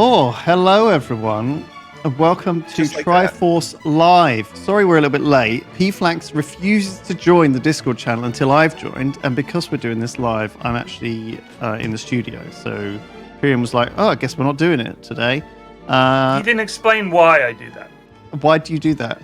Oh, hello everyone, and welcome to Triforce Live. Sorry we're a little bit late. Pflax refuses to join the Discord channel until I've joined, and because we're doing this live, I'm actually in the studio. So Pyrian was like, oh, I guess we're not doing it today. You didn't explain why I do that. Why do you do that?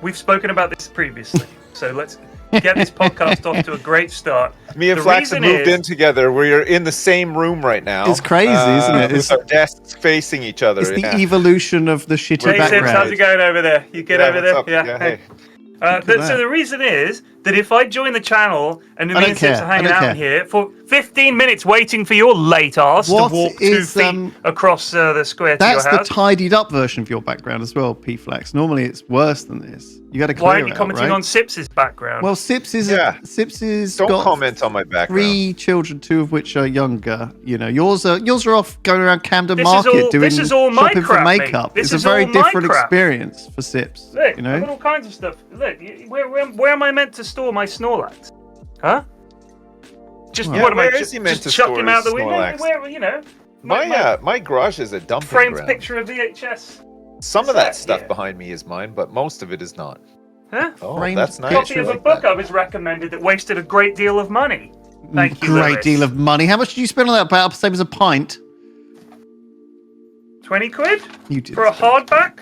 We've spoken about this previously, so let's get this podcast off to a great start. Me and Flax have moved in together. We're in the same room right now. It's crazy, isn't it? With our desks facing each other. It's the evolution of the shitty background. Hey, how's it going over there? You get over there? Up? Yeah. Hey. So the reason is that if I join the channel and me and Sips are hanging out here for 15 minutes waiting for your late ass to walk 2 feet across the square to your house. That's the tidied up version of your background as well, Pflax. Normally it's worse than this. You got to clear it out, right? Why aren't you commenting on Sips's background? Well, Sips is Don't comment on my background. 3 children, 2 of which are younger. You know, yours are off going around Camden Market doing shopping for makeup. It's a very different experience for Sips. Look, you know, I've got all kinds of stuff. Look, where am I meant to store my Snorlax? Huh? Just what am I? Where is he meant to chuck store him out the window? Snorlax? Where, you know? My garage is a dumping framed ground. picture of VHS. Some of that stuff behind me is mine, but most of it is not. Huh? Oh, framed that's nice. Copy of a book I was recommended that wasted a great deal of money. Thank you, Great deal of money. How much did you spend on that? About the same as a pint. 20 quid? You did. For a hardback?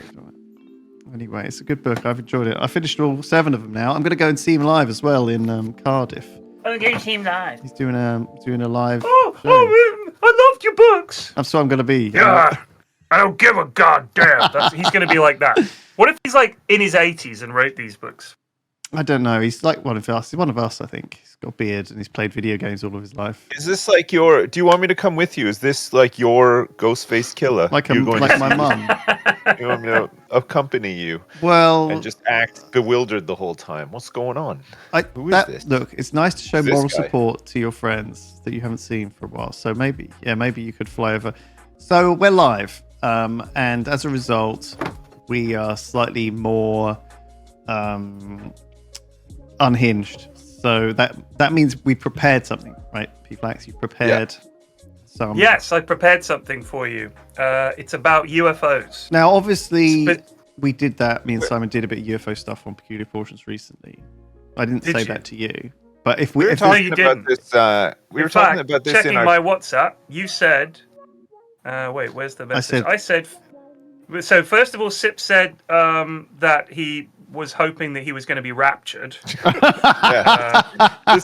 Anyway, it's a good book. I've enjoyed it. I finished all 7 of them now. I'm going to go and see him live as well in Cardiff. I'm going to see him live. He's doing a live. I loved your books. That's what I'm going to be. Yeah, I don't give a goddamn. He's going to be like that. What if he's like in his 80s and wrote these books? I don't know. He's like one of us. He's one of us, I think. He's got a beard and he's played video games all of his life. Is this like your? Do you want me to come with you? Is this like your Ghostface killer? Like my mum. You want me to accompany you? Well, and just act bewildered the whole time. What's going on? Who is this? Look, it's nice to show moral support to your friends that you haven't seen for a while. So maybe you could fly over. So we're live, and as a result, we are slightly more unhinged. So that means we prepared something, right? Pflax, you prepared some. Yes, I prepared something for you. It's about UFOs. Now, obviously, we did that. Me and Simon did a bit of UFO stuff on Peculiar Portions recently. I didn't say that to you, but if we were talking about this, talking about this checking my WhatsApp. You said, "Wait, where's the message?" I said. So first of all, Sip said that he was hoping that he was going to be raptured. This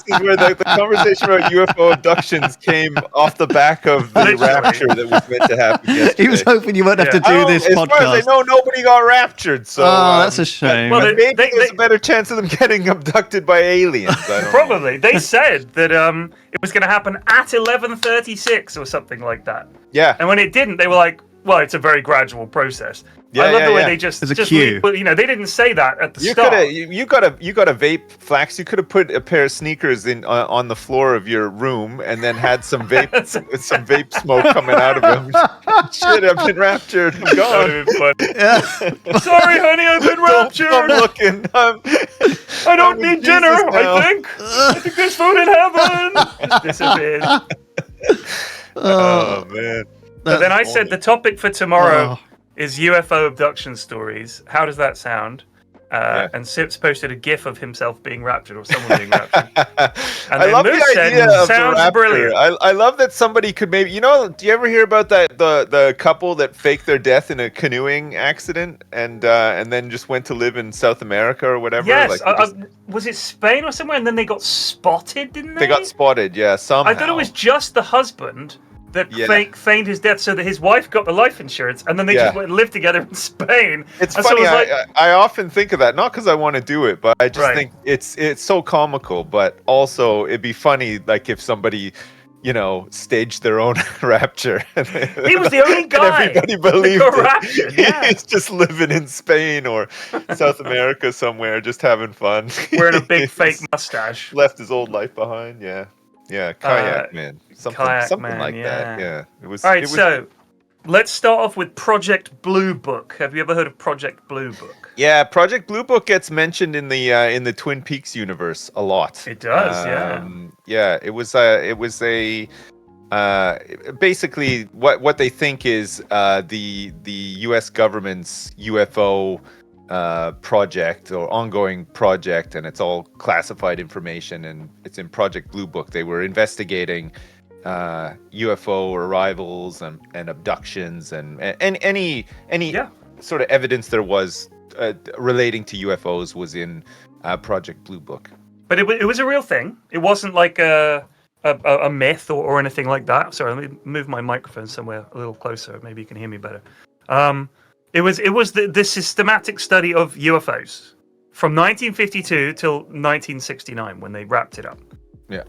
is where the conversation about UFO abductions came off the back of the rapture that was meant to happen yesterday. He was hoping you won't have to do this podcast. As far as I know, nobody got raptured. So that's a shame. Well, maybe there's a better chance of them getting abducted by aliens. I don't Probably. They said that it was going to happen at 11:36 or something like that. Yeah. And when it didn't, they were like, well, it's a very gradual process. Yeah, I love the way they just queue. But they didn't say that at the start. You got a vape, Flax. You could have put a pair of sneakers in on the floor of your room and then had some vape smoke coming out of them. Shit, I've been raptured. I'm gone. Sorry, honey, I've been raptured. I'm looking. I don't need dinner. I think there's food in heaven. Just disappeared. Oh man. So then I said the topic for tomorrow is UFO abduction stories. How does that sound? And Sips posted a GIF of himself being raptured or someone being raptured. And I love Moose the idea of sounds the rapture. Brilliant. I love that somebody could maybe, do you ever hear about that the couple that faked their death in a canoeing accident and then just went to live in South America or whatever? Yes, was it Spain or somewhere? And then they got spotted, didn't they? They got spotted, yeah, somehow. I thought it was just the husband that feigned his death so that his wife got the life insurance, and then they just went and lived together in Spain. It's funny. I often think of that, not because I want to do it, but I just think it's so comical. But also, it'd be funny, like if somebody, staged their own rapture. He was the only guy. And everybody believed it. Raptured, yeah. He's just living in Spain or South America somewhere, just having fun, wearing a big fake mustache. Left his old life behind. Yeah. Yeah, kayak man, something like that. Yeah, it was. All right, so let's start off with Project Blue Book. Have you ever heard of Project Blue Book? Yeah, Project Blue Book gets mentioned in the Twin Peaks universe a lot. It does, Yeah, it was a basically what they think is the U.S. government's UFO project or ongoing project, and it's all classified information, and it's in Project Blue Book. They were investigating UFO arrivals and abductions and any sort of evidence there was relating to UFOs was in Project Blue Book. But it was a real thing. It wasn't like a myth or anything like that. Sorry, let me move my microphone somewhere a little closer. Maybe you can hear me better. It was the systematic study of UFOs from 1952 till 1969 when they wrapped it up. Yeah.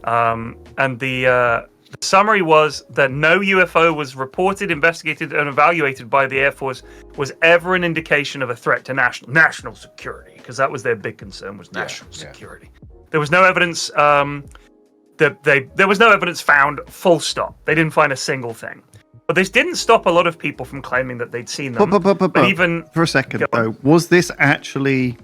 And the summary was that no UFO was reported, investigated, and evaluated by the Air Force was ever an indication of a threat to national security, because that was their big concern, was national security. There was no evidence. There was no evidence found. Full stop. They didn't find a single thing. But this didn't stop a lot of people from claiming that they'd seen them. But even for a second, though, was this actually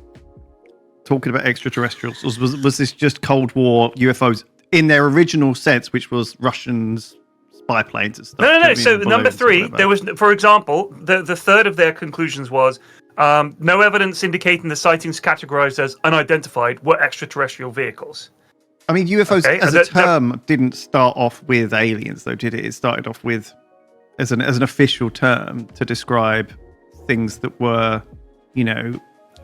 talking about extraterrestrials, or was this just Cold War UFOs in their original sense, which was Russians, spy planes and stuff? No. So number 3, there was, for example, the third of their conclusions was no evidence indicating the sightings categorized as unidentified were extraterrestrial vehicles. I mean, UFOs as a term didn't start off with aliens, though, did it? It started off with as an official term to describe things that were,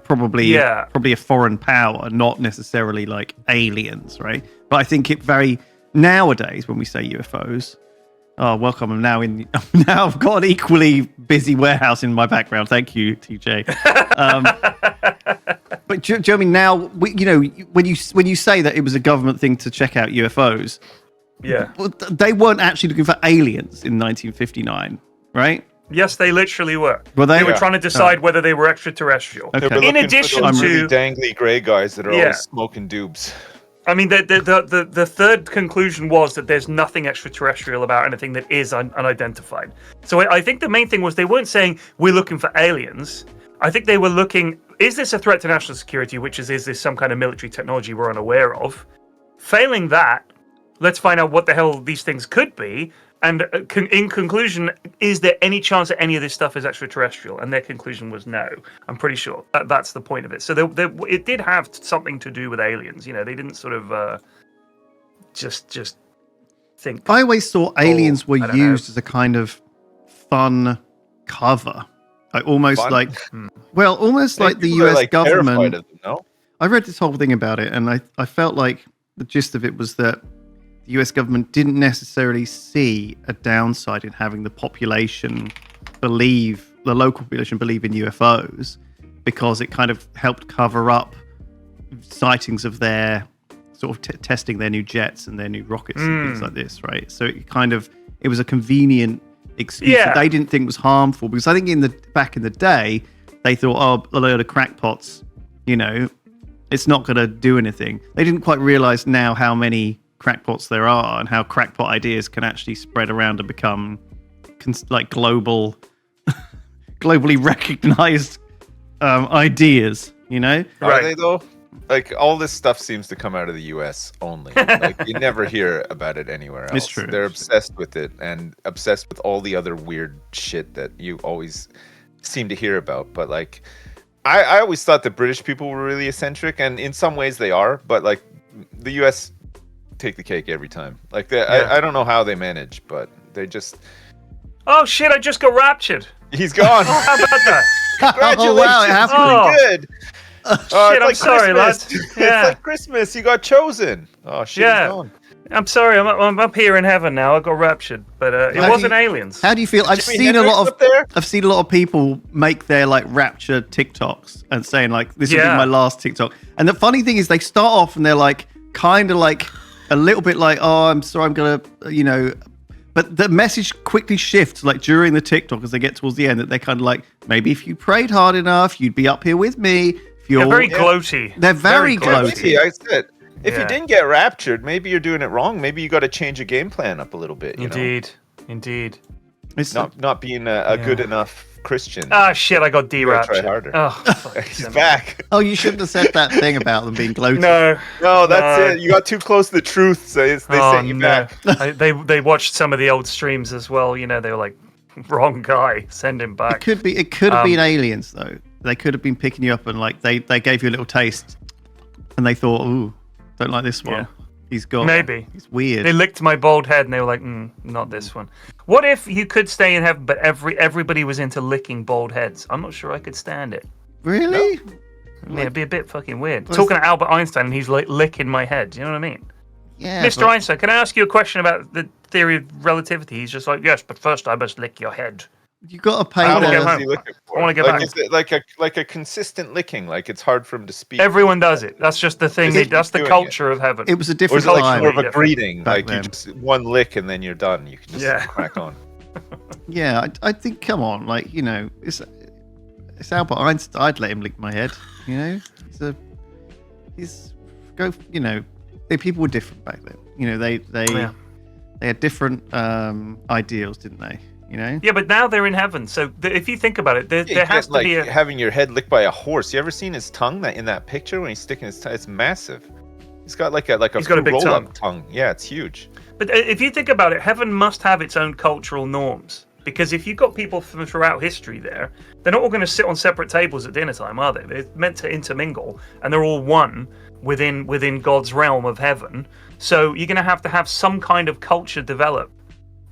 probably a foreign power, not necessarily like aliens, right? But I think nowadays when we say UFOs, welcome. I'm now I've got an equally busy warehouse in my background. Thank you, TJ. But do you know what I mean? Now, when you say that it was a government thing to check out UFOs, they weren't actually looking for aliens in 1959, right? Yes, they literally were. Well, they were trying to decide whether they were extraterrestrial. Okay. In addition to really dangly gray guys that are always smoking doobs. I mean, the third conclusion was that there's nothing extraterrestrial about anything that is unidentified. So I think the main thing was they weren't saying we're looking for aliens. I think they were looking, is this a threat to national security, which is this some kind of military technology we're unaware of? Failing that, let's find out what the hell these things could be. And in conclusion, is there any chance that any of this stuff is extraterrestrial? And their conclusion was no. I'm pretty sure that's the point of it. So it did have something to do with aliens. They didn't sort of just think. I always thought aliens were used as a kind of fun cover. Almost fun? Like the US government. Of them, no? I read this whole thing about it, and I felt like the gist of it was that the US government didn't necessarily see a downside in having the local population believe in UFOs, because it kind of helped cover up sightings of their sort of testing their new jets and their new rockets and things like this, right? So it was a convenient excuse that they didn't think was harmful, because I think back in the day they thought, a load of crackpots, it's not going to do anything. They didn't quite realize now how many crackpots there are and how crackpot ideas can actually spread around and become like globally recognized ideas, Are they though? Like, all this stuff seems to come out of the US only. Like, you never hear about it anywhere else. It's true. They're obsessed with it and obsessed with all the other weird shit that you always seem to hear about. But like, I always thought the British people were really eccentric, and in some ways they are, but like the US take the cake every time. Like, I don't know how they manage, but they just... Oh shit, I just got raptured. He's gone. How about that? Congratulations. Oh, wow, it happened. Pretty good. Shit, I'm sorry, lads. It's like Christmas. You got chosen. Oh shit, he's gone. I'm sorry. I'm up here in heaven now. I got raptured, but it wasn't aliens. How do you feel? I've seen a lot of people make their like Rapture TikToks and saying like, this will be my last TikTok. And the funny thing is, they start off and they're like kind of like a little bit like, oh, I'm sorry, I'm gonna, but the message quickly shifts like during the TikTok as they get towards the end, that they're kind of like, maybe if you prayed hard enough, you'd be up here with me. They're very gloaty. They're very gloaty. I said, if you didn't get raptured, maybe you're doing it wrong. Maybe you got to change your game plan up a little bit. Indeed. It's not being a good enough Christian. Ah, shit! I got You gotta try deraptured. harder. Oh, He's back. Oh, you shouldn't have said that thing about them being gloating. No, No, that's it. You got too close to the truth, so they sent you back. They watched some of the old streams as well. You know, they were like, wrong guy, send him back. It could have been aliens though. They could have been picking you up and like they gave you a little taste, and they thought, ooh, don't like this one. Yeah. He's got Maybe. He's weird. They licked my bald head and they were like, not this one. What if you could stay in heaven, but everybody was into licking bald heads? I'm not sure I could stand it. Really? Yeah, it'd be a bit fucking weird. Talking to Albert Einstein and he's like licking my head. You know what I mean? Yeah. Mr. Einstein, can I ask you a question about the theory of relativity? He's just like, yes, but first I must lick your head. You got to pay. I wanna the- get home. I want to get back. Is it like a consistent licking? Like it's hard for him to speak. Everyone does it. That's just the thing. That's the doing culture of heaven. It was a or different is it like time. more of a Different. greeting? Back Like then. you just one lick and then you're done. You can just crack on. Yeah, I think. Come on, like it's Albert Einstein. I'd let him lick my head. People were different back then. They had different ideals, didn't they? Yeah, but now they're in heaven. So if you think about it, there has to be a... having your head licked by a horse. You ever seen his tongue in that picture when he's sticking his tongue? It's massive. He's got like a He's got a big roll-up tongue. Yeah, it's huge. But if you think about it, heaven must have its own cultural norms. Because if you've got people from throughout history there, they're not all going to sit on separate tables at dinner time, are they? They're meant to intermingle, and they're all one within God's realm of heaven. So you're going to have some kind of culture develop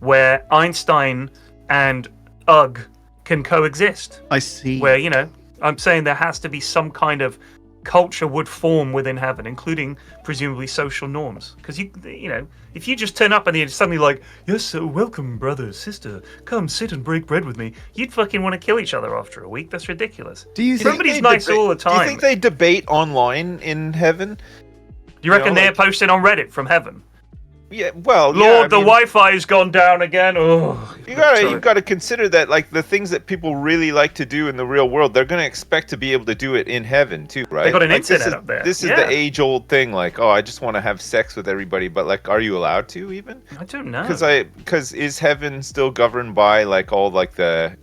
where Einstein and Ugg can coexist. I see. Where, I'm saying there has to be some kind of culture would form within heaven, including presumably social norms. Because if you just turn up and you're suddenly like, yes, so welcome, brother, sister, come sit and break bread with me, you'd fucking want to kill each other after a week. That's ridiculous. Do you think everybody's nice all the time? Do you think they debate online in heaven? Do you reckon they're posting on Reddit from heaven? Yeah, well, Lord, the Wi-Fi's gone down again. Oh, you've got to consider that, like, the things that people really like to do in the real world, they're going to expect to be able to do it in heaven too, right? They got an internet up there. This is the age-old thing, like, oh, I just want to have sex with everybody, but like, are you allowed to even? I don't know. Because is heaven still governed by like all like the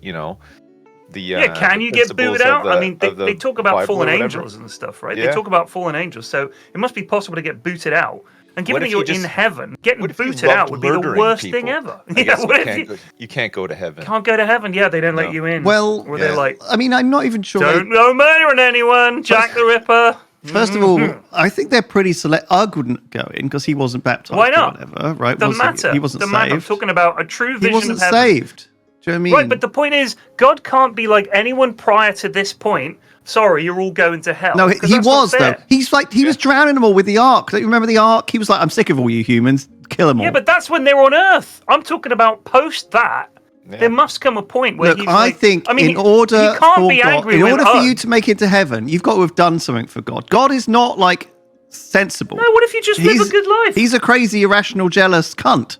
can you get booted out? I mean, they talk about Bible fallen or whatever. angels and stuff, right? Yeah. They talk about fallen angels, so it must be possible to get booted out. And given What that if you're you just- in heaven, getting What if you booted out loved would be the murdering worst people? thing ever. I guess what if you can't go to heaven. can't go to heaven? Yeah, they don't let you in. Well, or they're like, I mean, I'm not even sure. don't go murdering anyone, Jack the Ripper. First of all, I think they're pretty select. Ugg wouldn't go in because he wasn't baptized. Why not? Or whatever, right? The matter. He wasn't the saved. matter. I'm talking about a true vision He wasn't of heaven. saved. Do you know what I mean? Right, but the point is, God can't be like anyone prior to this point. Sorry, you're all going to hell. No, 'Cause he that's not was though. fair. He was drowning them all with the ark. Don't you remember the ark? He was like, I'm sick of all you humans. Kill them all. Yeah, but that's when they're on Earth. I'm talking about post that. Yeah. There must come a point where Look, he's I like, think he in order can't for be God, angry in with order for Ugg. you to make it to heaven, you've got to have done something for God. God is not like sensible. No, what if you just live a good life? He's a crazy, irrational, jealous cunt.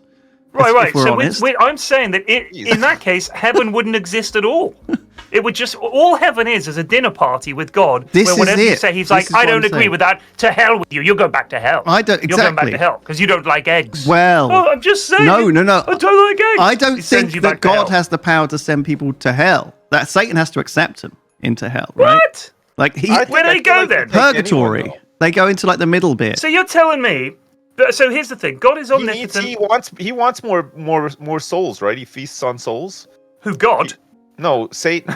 Right. if we're So honest. I'm saying that in that case, heaven wouldn't exist at all. It would just all heaven is a dinner party with God. This where is whatever you it. say, he's This like, is I what don't I'm agree saying. with that. To hell with you. You're going back to hell. I don't You're going back exactly. to hell because you don't like eggs. Well, oh, I'm just saying. no. I don't like eggs. I don't He sends think you that back to hell. God has the power to send people to hell. That Satan has to accept them into hell, right? What? Like Where do they go then? Purgatory. They go into like the middle bit. So you're telling me. So here's the thing. God is omnipotent. He wants more souls, right? He feasts on souls. Who? God? No, Satan.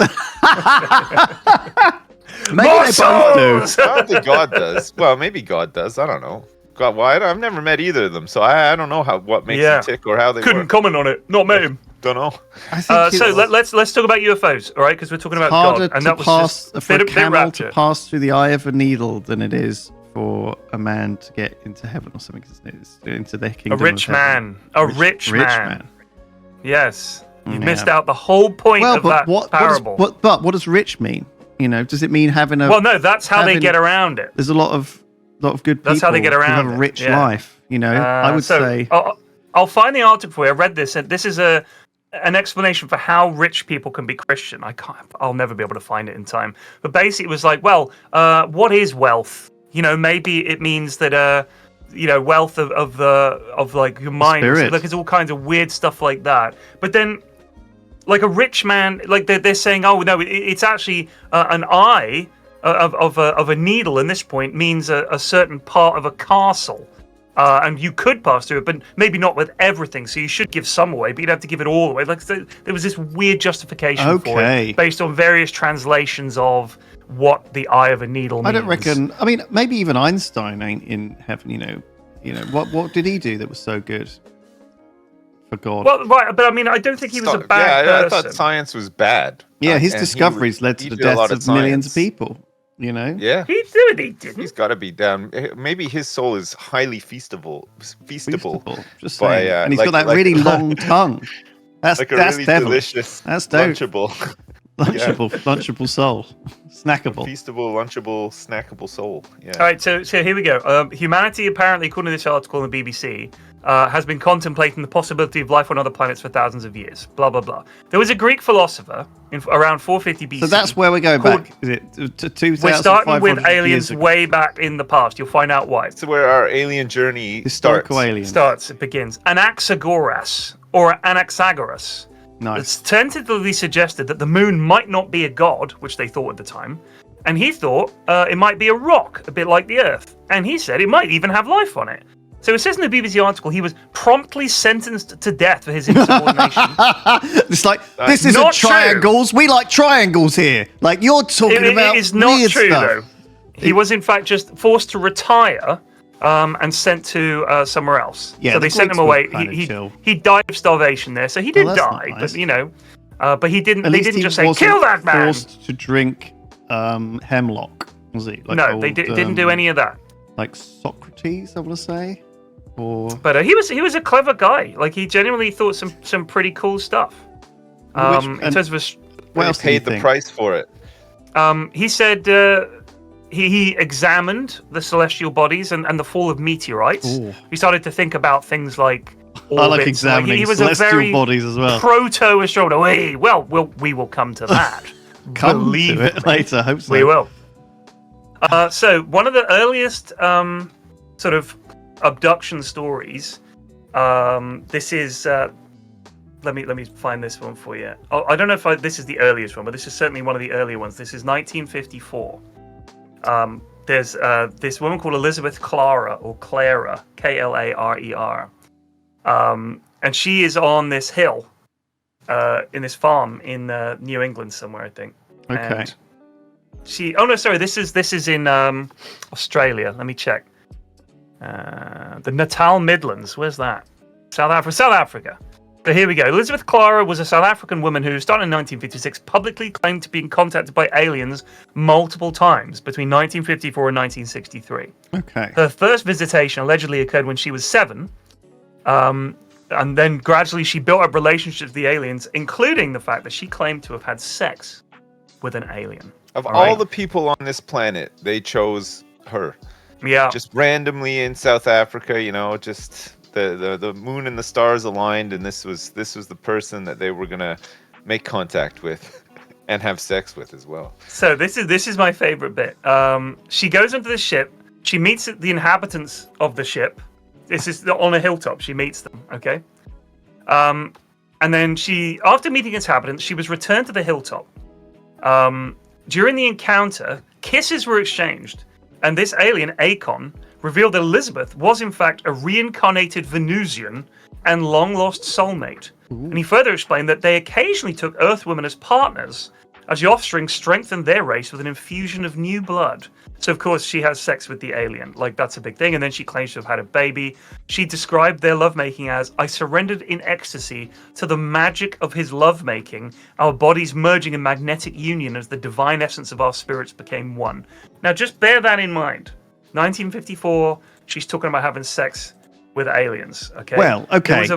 Maybe More they both souls! do. I don't think God does. Well, maybe God does. I don't know. God, well, I've never met either of them, so I don't know what makes them tick or how they Couldn't work. comment on it. Not met him. Don't know. I think So it's let's talk about UFOs, all right? Because we're talking about harder God, and to that was pass just for a bit camel rapture. to pass through the eye of a needle than it is for a man to get into heaven or something. It's into their A kingdom. rich of heaven. man. A rich man. Yes. You Yeah. missed out the whole point Well, of but that what parable. what does rich mean? Does it mean having a? Well, no, that's how they having- get around it. There's a lot of good people. That's how they get who around have a it, rich yeah. life. I would say. I'll find the article for you. I read this, and this is an explanation for how rich people can be Christian. I'll never be able to find it in time. But basically, it was like, well, what is wealth? Maybe it means that wealth of like your mind. Spirit. Like, it's all kinds of weird stuff like that. But then like a rich man, like they're saying, oh no, it's actually an eye of a needle. In this point, means a certain part of a castle, and you could pass through it, but maybe not with everything. So you should give some away, but you'd have to give it all away. Like there was this weird justification for it based on various translations of what the eye of a needle means. I don't reckon. I mean, maybe even Einstein ain't in heaven. You know what did he do that was so good? For God. Well, right, but I mean, I don't think he was a bad person. I thought science was bad. Yeah, his discoveries led to the deaths of millions of people. You know. Yeah. He didn't. He's got to be down. Maybe his soul is highly feastable. Just saying. And he's got that really long tongue. That's really delicious. That's dope. Lunchable soul. Snackable. Feastable, lunchable, snackable soul. Yeah. All right, so here we go. Humanity, apparently, according to this article on the BBC, has been contemplating the possibility of life on other planets for thousands of years. Blah, blah, blah. There was a Greek philosopher around 450 BC. So that's where we're going back. Is it to 2,500 We're starting with aliens way back in the past. You'll find out why. It's where our alien journey Historical aliens. It begins. Anaxagoras, or Anaxagoras. Nice. It's tentatively suggested that the moon might not be a god, which they thought at the time, and he thought it might be a rock, a bit like the Earth, and he said it might even have life on it. So it says in the BBC article he was promptly sentenced to death for his insubordination. It's like, this isn't triangles. True. We like triangles here. Like, you're talking about it is not weird true, stuff. though. He was, in fact, just forced to retire and sent to somewhere else. Yeah, so they sent him away. He died of starvation there, so he did die. Nice. But but he didn't. They didn't just say kill that man. Forced to drink hemlock, was he? Like no, they didn't do any of that. Like Socrates, I want to say. But he was a clever guy. Like he genuinely thought some pretty cool stuff. In terms of what else paid the price for it? He said. He examined the celestial bodies and the fall of meteorites. Ooh. He started to think about things like orbits. I like examining he was celestial a very bodies as well. Proto-astronomer. We will come to that. Believe to it later. Hope so. We will. So one of the earliest sort of abduction stories. This is. Let me find this one for you. I don't know if this is the earliest one, but this is certainly one of the earlier ones. This is 1954. There's this woman called Elizabeth Clara, or Clara, Klarer, and she is on this hill in this farm in New England somewhere, I think. Okay. And this is in Australia. Let me check. The Natal Midlands. Where's that? South Africa. So here we go. Elizabeth Clara was a South African woman who, starting in 1956, publicly claimed to be contacted by aliens multiple times between 1954 and 1963. Okay. Her first visitation allegedly occurred when she was 7, and then gradually she built up relationships with the aliens, including the fact that she claimed to have had sex with an alien. Of all the people on this planet, they chose her. Yeah. Just randomly in South Africa, just... The moon and the stars aligned, and this was the person that they were gonna make contact with and have sex with as well. So this is my favorite bit. She goes into the ship. She meets the inhabitants of the ship. This is on a hilltop. She meets them. Okay. And then after meeting inhabitants, she was returned to the hilltop. During the encounter, kisses were exchanged, and this alien, Akon, revealed that Elizabeth was in fact a reincarnated Venusian and long-lost soulmate. Ooh. And he further explained that they occasionally took Earthwomen as partners, as the offspring strengthened their race with an infusion of new blood. So of course she has sex with the alien, like that's a big thing, and then she claims to have had a baby. She described their lovemaking as, "I surrendered in ecstasy to the magic of his lovemaking, our bodies merging in magnetic union as the divine essence of our spirits became one." Now just bear that in mind. 1954, she's talking about having sex with aliens, okay? Well, okay.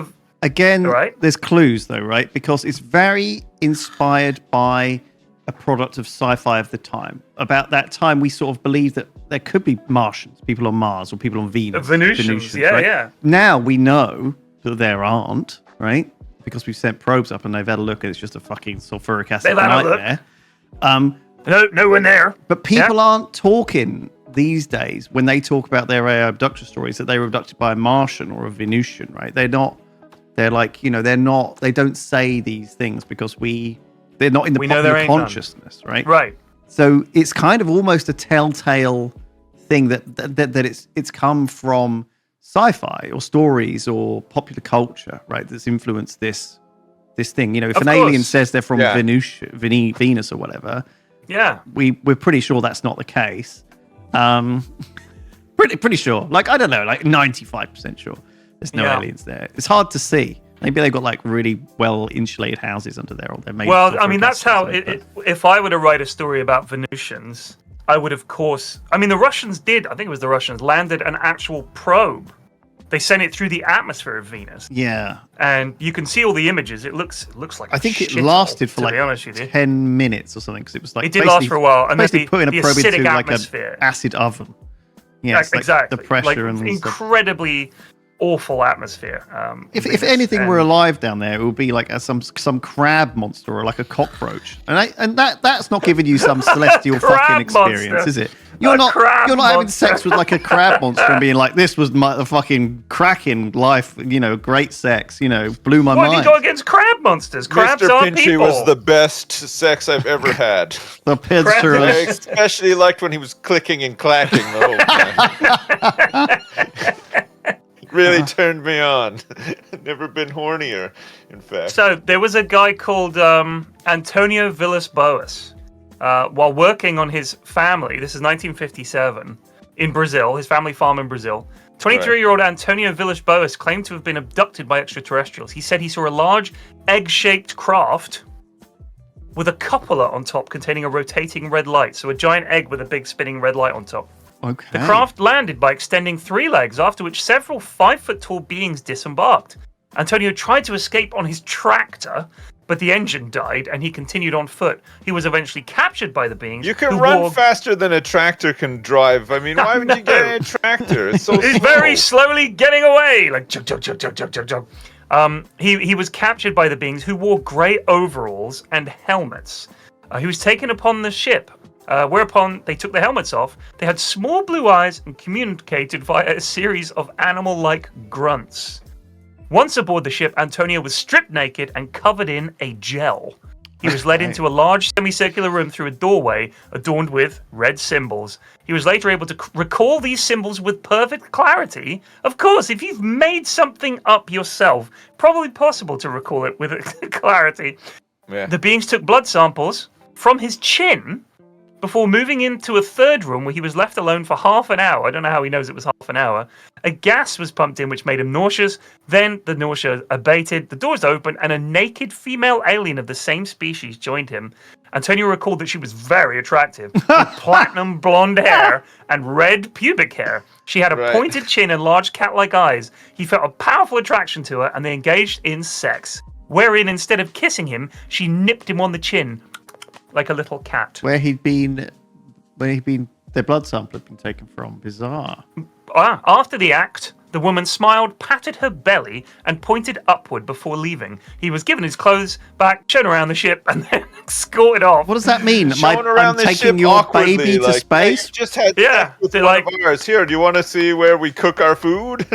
Again, right? There's clues though, right? Because it's very inspired by a product of sci-fi of the time. About that time, we sort of believed that there could be Martians, people on Mars, or people on Venus. Venusians, yeah, right? Yeah. Now we know that there aren't, right? Because we've sent probes up and they've had a look and it's just a fucking sulfuric acid nightmare. No one there. But people aren't talking these days when they talk about their abduction stories that they were abducted by a Martian or a Venusian, right? They're not They're like, they don't say these things because they're not in the popular consciousness, right? Right. So it's kind of almost a telltale thing that it's come from sci-fi or stories or popular culture, right? That's influenced this thing. If an alien says they're from Venus or whatever, we're pretty sure that's not the case. Pretty sure. Like, I don't know, like 95% sure there's no aliens there. It's hard to see. Maybe they've got like really well insulated houses under there, or they're made. Well, I mean, that's how. If I were to write a story about Venusians, I would, of course. I mean, the Russians did. I think it was the Russians landed an actual probe. They sent it through the atmosphere of Venus. Yeah, and you can see all the images. It looks like. I think it lasted for like 10 minutes or something, because it was like it did last for a while, and basically putting a probe into like an atmosphere. acid oven. Yeah, exactly. Like the pressure and incredibly awful atmosphere. If anything were alive down there, it would be like some crab monster or like a cockroach, and that's not giving you some celestial fucking experience, monster. Is it? You're not having sex with like a crab monster and being like, this was the fucking cracking life, great sex, blew my mind. What do you go against crab monsters? Crabs Mr. are Pinchy people. was the best sex I've ever had. The pincer. I especially liked when he was clicking and clacking the whole time. Really turned me on. Never been hornier, in fact. So there was a guy called Antonio Villas-Boas. While working on his family, this is 1957, in Brazil, his family farm in Brazil, 23-year-old Antonio Villas-Boas claimed to have been abducted by extraterrestrials. He said he saw a large egg-shaped craft with a cupola on top containing a rotating red light. So a giant egg with a big spinning red light on top. Okay. The craft landed by extending 3 legs, after which several 5-foot-tall beings disembarked. Antonio tried to escape on his tractor, but the engine died and he continued on foot. He was eventually captured by the beings. You can run faster than a tractor can drive. I mean, why would you get in a tractor? It's so He's very slowly getting away. Like, chug, chug, chug, chug, chug, chug, chug. He was captured by the beings, who wore grey overalls and helmets. He was taken upon the ship, whereupon they took the helmets off. They had small blue eyes and communicated via a series of animal-like grunts. Once aboard the ship, Antonio was stripped naked and covered in a gel. He was led into a large semicircular room through a doorway adorned with red symbols. He was later able to recall these symbols with perfect clarity. Of course, if you've made something up yourself, probably possible to recall it with clarity. Yeah. The beings took blood samples from his chin before moving into a third room where he was left alone for half an hour. I don't know how he knows it was half an hour. A gas was pumped in which made him nauseous. Then the nausea abated, the doors opened, and a naked female alien of the same species joined him. Antonio recalled that she was very attractive, with platinum blonde hair and red pubic hair. She had a pointed chin and large cat-like eyes. He felt a powerful attraction to her, and they engaged in sex, wherein instead of kissing him, she nipped him on the chin, like a little cat. Where he'd been, their blood sample had been taken from. Bizarre. After the act, the woman smiled, patted her belly, and pointed upward before leaving. He was given his clothes back, shown around the ship, and then escorted off. What does that mean? I'm taking your baby to space? Hey, just had with one of ours. Here, do you want to see where we cook our food?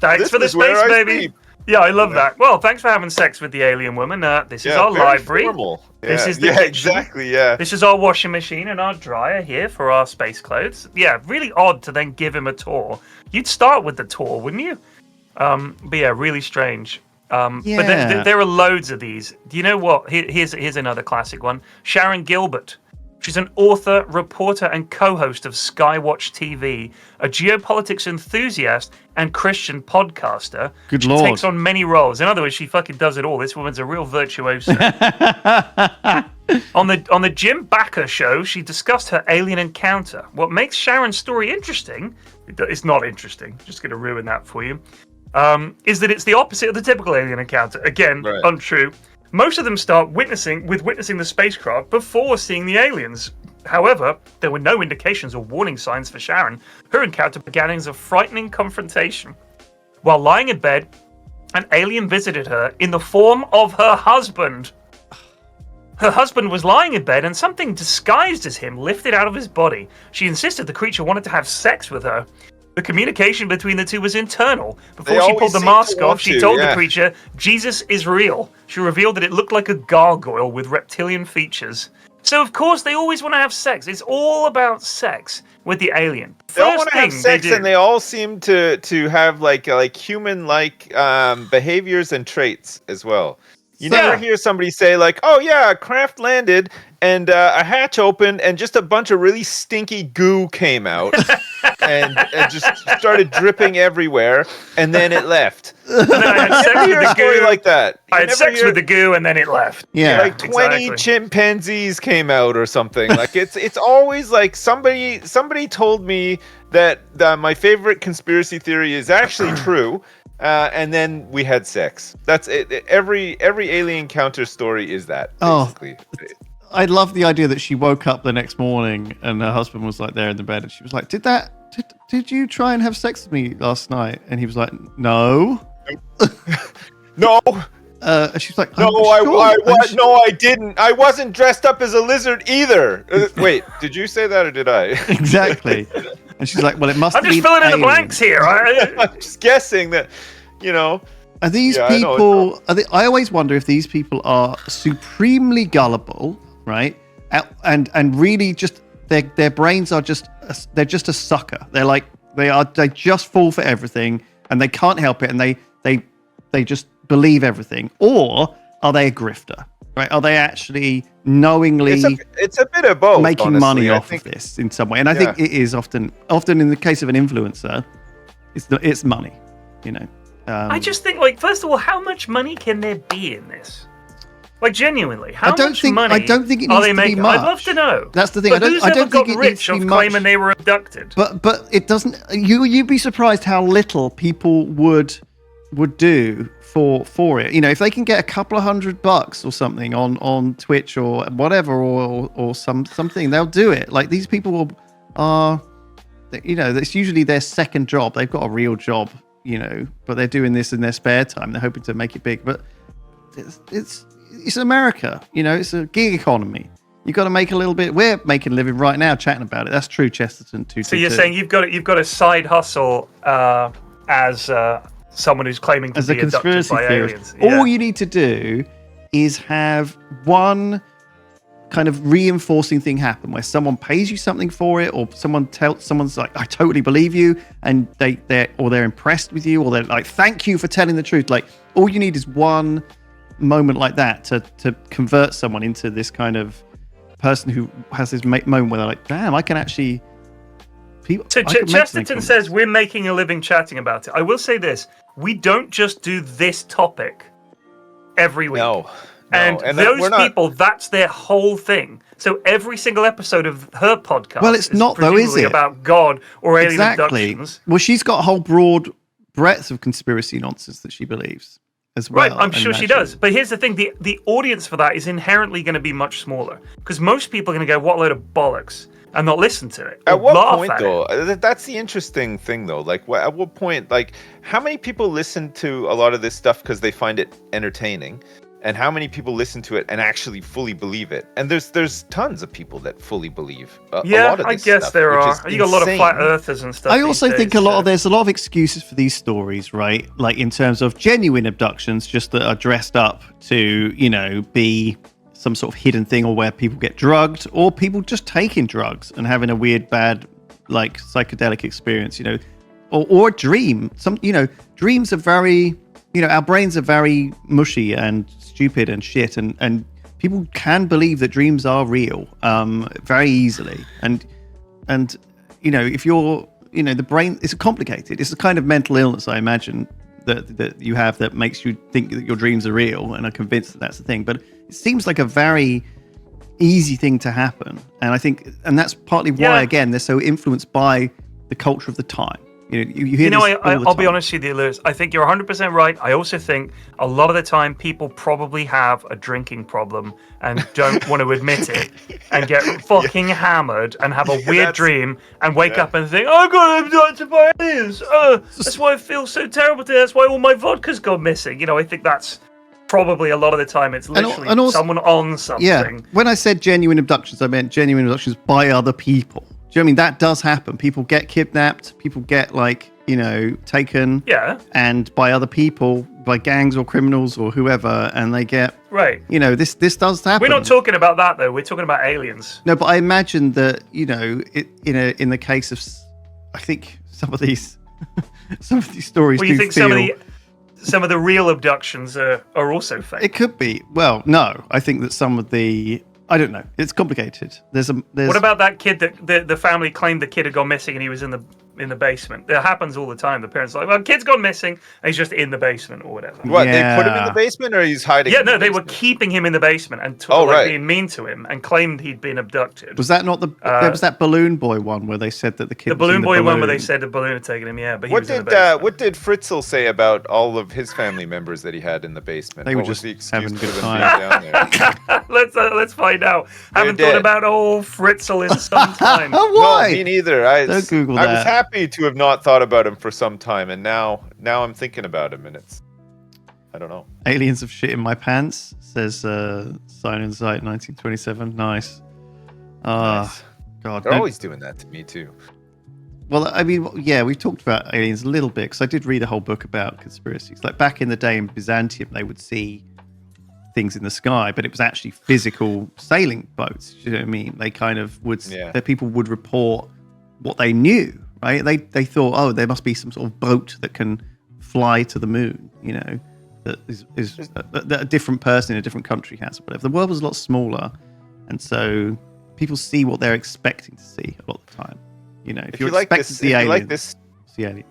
Thanks for the space, baby. Yeah, I love that. Well, thanks for having sex with the alien woman. This is our library. Formal. This is the kitchen. Exactly. Yeah. This is our washing machine and our dryer here for our space clothes. Yeah, really odd to then give him a tour. You'd start with the tour, wouldn't you? But yeah, really strange. But there are loads of these. Do you know what? Here's another classic one. Sharon Gilbert. She's an author, reporter, and co-host of Skywatch TV, a geopolitics enthusiast and Christian podcaster. Good She Lord. takes on many roles. In other words, she fucking does it all. This woman's a real virtuoso. On the Jim Bakker show, she discussed her alien encounter. What makes Sharon's story interesting, it's not interesting, just going to ruin that for you, is that it's the opposite of the typical alien encounter. Again, untrue. Most of them start witnessing the spacecraft before seeing the aliens. However, there were no indications or warning signs for Sharon. Her encounter began as a frightening confrontation. While lying in bed, an alien visited her in the form of her husband. Her husband was lying in bed and something disguised as him lifted out of his body. She insisted the creature wanted to have sex with her. The communication between the two was internal. Before They she always pulled the seem mask to off, want she to, told the yeah. creature, Jesus is real. She revealed that it looked like a gargoyle with reptilian features. So, of course, they always want to have sex. It's all about sex with the alien. They all First want to have thing sex, they do. and they all seem to have like human-like behaviors and traits as well. You So- never hear somebody say like, "Oh yeah, a craft landed and a hatch opened and just a bunch of really stinky goo came out and just started dripping everywhere, and then it left." And then I had sex Never with hear a the story goo. like that. I You had never sex hear- with the goo, and then it left. Yeah. like 20 Exactly. chimpanzees came out or something. Like it's always like somebody told me that my favorite conspiracy theory is actually true, and then we had sex. That's it. Every alien counter story is that, basically. I love the idea that she woke up the next morning and her husband was like there in the bed, and she was like, did you try and have sex with me last night? And he was like, no. No, And she was like, no, sure, I didn't. I wasn't dressed up as a lizard either. Wait, did you say that or did I? Exactly. And she's like, well, it must I'm have just been filling in the aliens. blanks here. I'm just guessing that, Are these Yeah, I know, people? I always wonder if these people are supremely gullible, right? And really just their brains are they're just a sucker. They're like they just fall for everything and they can't help it, and they just believe everything. Or are they a grifter? Right? Are they actually knowingly it's a bit of both. making honestly. money I off think of this in some way? And I think it is often in the case of an influencer, it's money. I just think, like, first of all, how much money can there be in this? Like, genuinely, how much money I don't think it are needs they to be making? much. I'd love to know. That's the thing. But who's I ever don't think got it needs rich to be of much. claiming they were abducted? But it doesn't. You'd be surprised how little people would do for it. If they can get a couple of $100 or something on Twitch or whatever, or something, they'll do it. Like, these people are, that's usually their second job. They've got a real job, but they're doing this in their spare time. They're hoping to make it big. But it's America. It's a gig economy. You've got to make a little bit. We're making a living right now chatting about it. That's true, Chesterton. 222. So you're saying you've got a side hustle as someone who's claiming to as a be abducted conspiracy by theorist, aliens. Yeah. all you need to do is have one kind of reinforcing thing happen where someone pays you something for it, or someone's like, I totally believe you, and they're impressed with you, or they're like, thank you for telling the truth. Like, all you need is one moment like that to convert someone into this kind of person who has this moment where they're like, damn, I can actually. So Chesterton says we're making a living chatting about it. I will say this: we don't just do this topic every week. No. And those people, that's their whole thing. So every single episode of her podcast it's not, though, is it? About God or alien Exactly. abductions. Well, she's got a whole broad breadth of conspiracy nonsense that she believes as well. Right, I'm sure she does. But here's the thing, the audience for that is inherently going to be much smaller. Because most people are going to go, what a load of bollocks, and not listen to it. At what point, though? That's the interesting thing, though. Like, at what point, like, how many people listen to a lot of this stuff because they find it entertaining? And how many people listen to it and actually fully believe it? And there's tons of people that fully believe a lot of this I guess stuff, there which are. is You got a lot of insane. flat earthers and stuff. I also these think days, there's a lot of excuses for these stories, right? Like, in terms of genuine abductions, just that are dressed up to, be some sort of hidden thing, or where people get drugged, or people just taking drugs and having a weird, bad, like, psychedelic experience, or a dream. Dreams are very, our brains are very mushy and stupid and shit, and people can believe that dreams are real very easily. And if you're, the brain, it's complicated. It's a kind of mental illness, I imagine, that you have that makes you think that your dreams are real and are convinced that that's the thing. But it seems like a very easy thing to happen. And I think, and that's partly why, again, they're so influenced by the culture of the time. You hear this all the I'll be time. honest with you, Lewis. I think you're 100% right. I also think a lot of the time people probably have a drinking problem and don't want to admit it, and get fucking hammered and have a weird dream and wake up and think, I got abducted by aliens. That's why I feel so terrible today. That's why all my vodka's gone missing. I think that's probably a lot of the time it's literally and also, someone on something. Yeah. When I said genuine abductions, I meant genuine abductions by other people. you know what I mean? That does happen. People get kidnapped. People get taken. Yeah. And by other people, by gangs or criminals or whoever, and they get right. This does happen. We're not talking about that though. We're talking about aliens. No, but I imagine that in the case of, I think some of these stories. Well, you think some of the real abductions are also fake? It could be. Well, no, I think that some of the. I don't know. It's complicated. There's. What about that kid that the family claimed the kid had gone missing and he was in the basement? That happens all the time. The parents are like, well, kid's gone missing and he's just in the basement or whatever. What, they put him in the basement or he's hiding? Yeah, no, they were keeping him in the basement and being mean to him and claimed he'd been abducted. Was that not there was that balloon boy one where they said that the kid one where they said the balloon had taken him, yeah, but what did Fritzl say about all of his family members that he had in the basement? They were just having a good time. Down there? Let's find out. Haven't thought about old Fritzl in some time. Why? No, me neither. Don't Google that. I was happy to have not thought about him for some time, and now I'm thinking about him, and it's, I don't know. Aliens have shit in my pants, says Sign and Sight 1927. Nice. Nice. God. They're always doing that to me too. Well, I mean, yeah, we've talked about aliens a little bit because I did read a whole book about conspiracies. Like back in the day in Byzantium, they would see things in the sky, but it was actually physical sailing boats. You know what I mean? They kind of would. The people would report what they knew. Right? They thought, oh, there must be some sort of boat that can fly to the moon. That that a different person in a different country has. Whatever. The world was a lot smaller, and so people see what they're expecting to see a lot of the time. If you like this, see aliens.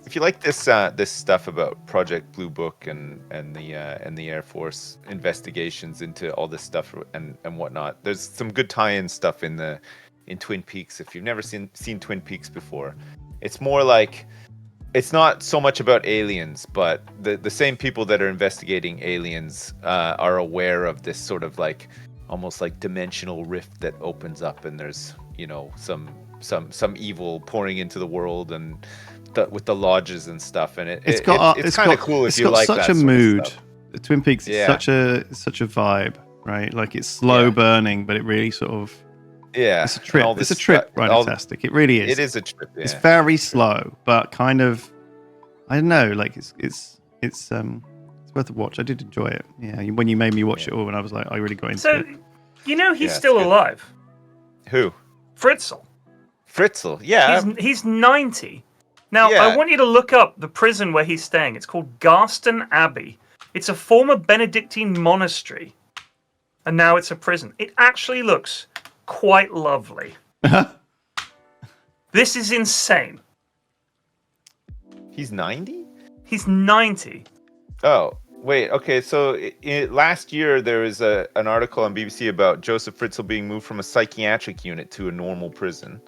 If you like this stuff about Project Blue Book and the Air Force investigations into all this stuff and whatnot, there's some good tie-in stuff in Twin Peaks. If you've never seen Twin Peaks before, it's more like, it's not so much about aliens, but the same people that are investigating aliens are aware of this sort of like almost like dimensional rift that opens up, and there's some evil pouring into the world and with the lodges and stuff, and it's kind of cool if you like that. It's got such a mood. Twin Peaks is such a vibe, right? Like it's slow burning, but it really sort of it's a trip. It's a trip, right? Fantastic. It really is. It is a trip. Yeah. It's very slow, but kind of, I don't know. Like it's worth a watch. I did enjoy it. Yeah, when you made me watch it all, and I was like, I really got into it. He's still alive. Who? Fritzl. Yeah. He's 90. Now, I want you to look up the prison where he's staying. It's called Garston Abbey. It's a former Benedictine monastery, and now it's a prison. It actually looks quite lovely. This is insane. He's 90? He's 90. Oh, wait. Okay, so last year there was an article on BBC about Joseph Fritzl being moved from a psychiatric unit to a normal prison.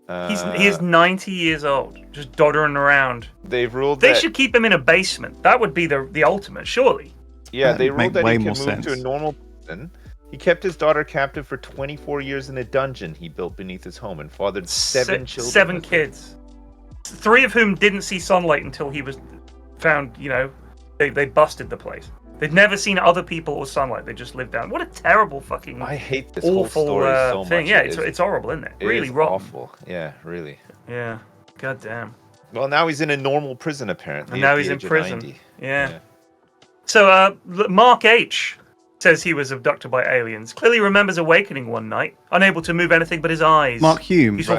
He is 90 years old, just doddering around. They've ruled they should keep him in a basement. That would be the ultimate, surely. Yeah, they ruled that he can move to a normal prison. He kept his daughter captive for 24 years in a dungeon he built beneath his home and fathered 7 children. 7 kids. 3 of whom didn't see sunlight until he was found, they busted the place. They'd never seen other people or sunlight. They just lived down. What a terrible fucking I hate this awful whole story so thing. much. Yeah, it's horrible, isn't it? Really rotten. Awful. Yeah, really. Yeah. God damn. Well, now he's in a normal prison, apparently. And now he's in prison. Yeah. So, Mark H. says he was abducted by aliens. Clearly remembers awakening one night, unable to move anything but his eyes. Mark Humes.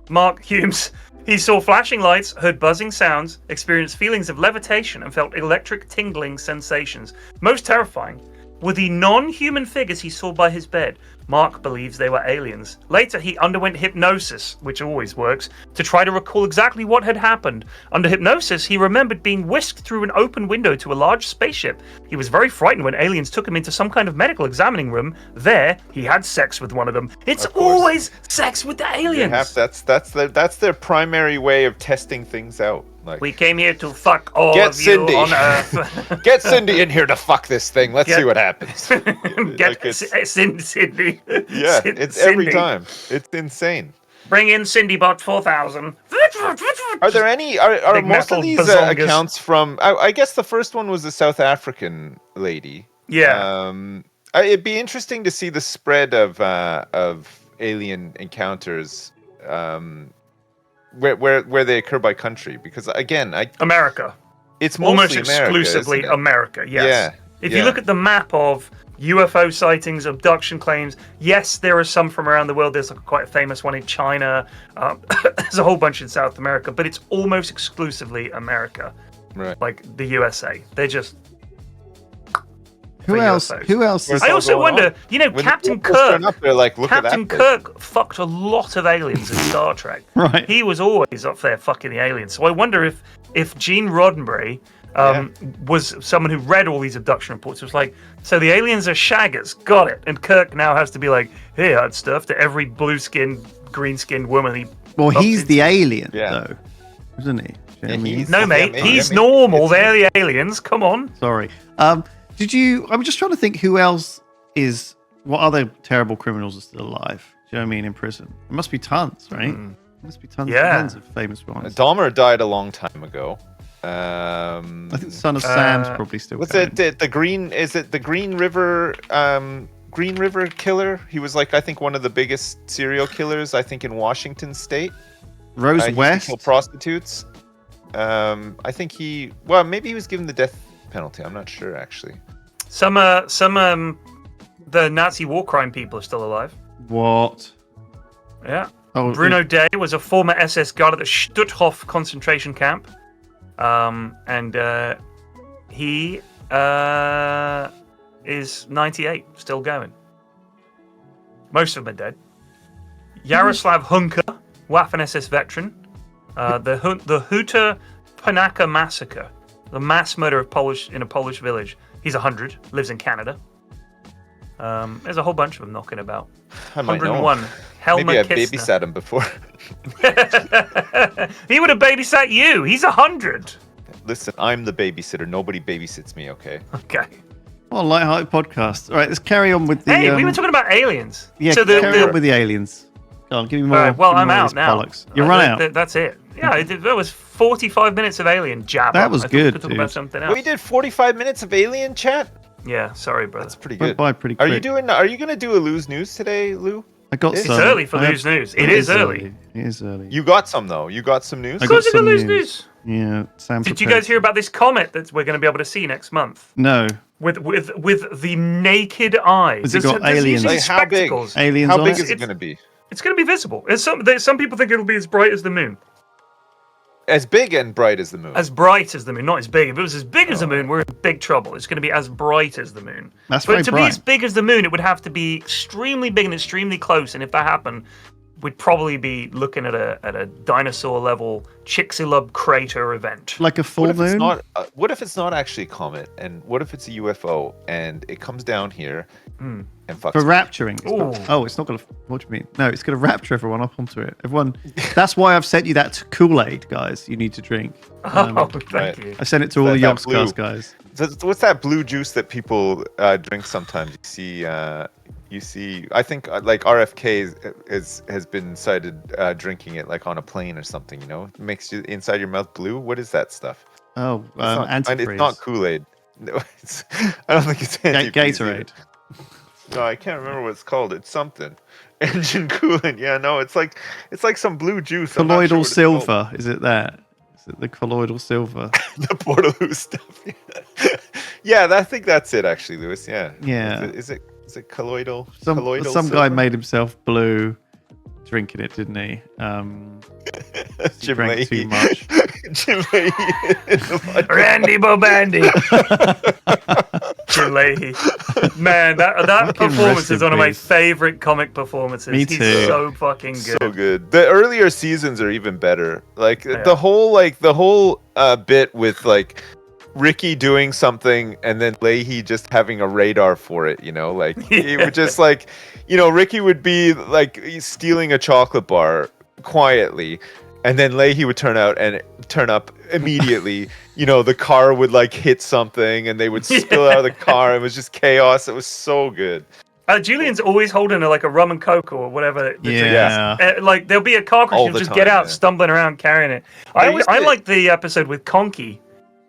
Mark Humes. He saw flashing lights, heard buzzing sounds, experienced feelings of levitation, and felt electric tingling sensations. Most terrifying were the non-human figures he saw by his bed. Mark believes they were aliens. Later, he underwent hypnosis, which always works, to try to recall exactly what had happened. Under hypnosis, he remembered being whisked through an open window to a large spaceship. He was very frightened when aliens took him into some kind of medical examining room. There, he had sex with one of them. It's always sex with the aliens. That's their primary way of testing things out. Like, we came here to fuck all of you on Earth. Get Cindy in here to fuck this thing. Let's see what happens. Get Cindy. Yeah, it's Cindy. Every time. It's insane. Bring in CindyBot 4000. Are there any? Are most of these accounts from? I guess the first one was a South African lady. Yeah. It'd be interesting to see the spread of alien encounters where they occur by country, because again, America. it's Almost mostly America, exclusively isn't it? America, yes. Yeah. If you look at the map of UFO sightings, abduction claims, yes, there are some from around the world. There's quite a famous one in China. There's a whole bunch in South America, but it's almost exclusively America. Right. Like the USA. They're just... Who else? UFOs. Who else? Where's I all also going wonder, on? you know, When Captain the UFOs turn Kirk... up, they're like, look at Captain that thing. Kirk fucked a lot of aliens in Star Trek. Right. He was always up there fucking the aliens. So I wonder if Gene Roddenberry was someone who read all these abduction reports. It was like, so the aliens are shaggers. Got it. And Kirk now has to be like, hey, I'd stuff to every blue-skinned, green-skinned woman he... Well, he's into. the alien, Yeah. though, isn't he? Yeah, Jamie? No, mate. Yeah, He's mate. normal. They're the aliens. Come on. Sorry. Did you? I'm just trying to think who else is. What other terrible criminals are still alive? Do you know what I mean? In prison, there must be tons, right? There must be tons, Yeah. tons of famous ones. Dahmer died a long time ago. I think the Son of Sam's probably still. What's going. it? The Green? Is it the Green River? Green River Killer. He was like, I think, one of the biggest serial killers. I think in Washington State. Rose He used to West. kill prostitutes. I think he. Well, maybe he was given the death penalty. I'm not sure actually. Some the Nazi war crime people are still alive. What? Yeah. Oh, Bruno Day was a former SS guard at the Stutthof concentration camp. And he is 98, still going. Most of them are dead. Yaroslav Hunka, Waffen-SS veteran. The Huta Panaka massacre, the mass murder of in a Polish village. He's 100, lives in Canada. There's a whole bunch of them knocking about. I might know. 101. Helmut Maybe I Kistner. babysat him before. He would have babysat you. He's 100. Listen, I'm the babysitter. Nobody babysits me, okay? Okay. What a light-hearted podcast. All right, let's carry on with the. Hey, we were talking about aliens. Yeah, So carry on with the aliens. Go on, give me more. All right, well, give me I'm more of out these now. bollocks. You run out. That's it. Yeah, that was 45 minutes of alien jabber. That was I thought we good, could talk about dude. something else. We did 45 minutes of alien chat. Yeah, sorry, brother. That's pretty Went good. by pretty Are quick. you gonna do a Lose News today, Lou? I got It's some. early for I have- Lews News. It is early. It is early. You got some though. You got some news. I Of got course, you got some Lews news. News. Yeah, Sam. Did you prepared guys hear about this comet that we're going to be able to see next month? No. With the naked eye. Has it got aliens? usually Like, how big? spectacles. Aliens How on big it? is it gonna be? It's going to be visible. Some people think it'll be as bright as the moon. As big and bright as the moon. As bright as the moon, not as big. If it was as big as the moon, we're in big trouble. It's going to be as bright as the moon. That's For very it to be bright. as big as the moon, it would have to be extremely big and extremely close. And if that happened, we'd probably be looking at a dinosaur level Chicxulub crater event. Like a full What if it's moon? not? What if it's not actually a comet? And what if it's a UFO and it comes down here and fucks? For rapturing. Ooh. Oh, it's not going to. What do you mean? No, it's going to rapture everyone up onto it. Everyone. That's why I've sent you that Kool-Aid, guys. You need to drink. Oh, thank right. you. I sent it to all the That Yogscast blue. guys. What's that blue juice that people drink sometimes? You see. I think like RFK has been cited drinking it like on a plane or something. You know, it makes you inside your mouth blue. What is that stuff? Oh, It's antifreeze. not Kool-Aid. No, I don't think it's antifreeze either. Gatorade. No, I can't remember what it's called. It's something. Engine coolant. Yeah, no, it's like some blue juice. I'm not sure Colloidal what it's called. silver. Is it that? Is it the colloidal silver? The Portaloo stuff. Yeah, I think that's it actually, Lewis. Yeah. Yeah. Is it colloidal? Some colloidal guy silver? made himself blue drinking it, didn't he? He Jim drank too Leahy. much. Jim Leahy. Randy Bobandy. Jim Leahy. Man, that Fucking performance rest is in one of my peace. favorite comic performances. Me He's too. so fucking good. So good. The earlier seasons are even better. Like Yeah. the whole bit with like Ricky doing something and then Leahy just having a radar for it, you know, like it would just like, you know, Ricky would be like stealing a chocolate bar quietly, and then Leahy would turn up immediately. You know, the car would like hit something and they would spill out of the car. It was just chaos. It was so good. Julian's always holding like a rum and coke or whatever. the drink is. Yeah. Like there'll be a car crash, All he'll the just get time, out, yeah. stumbling around carrying it. I I used to- like the episode with Conky.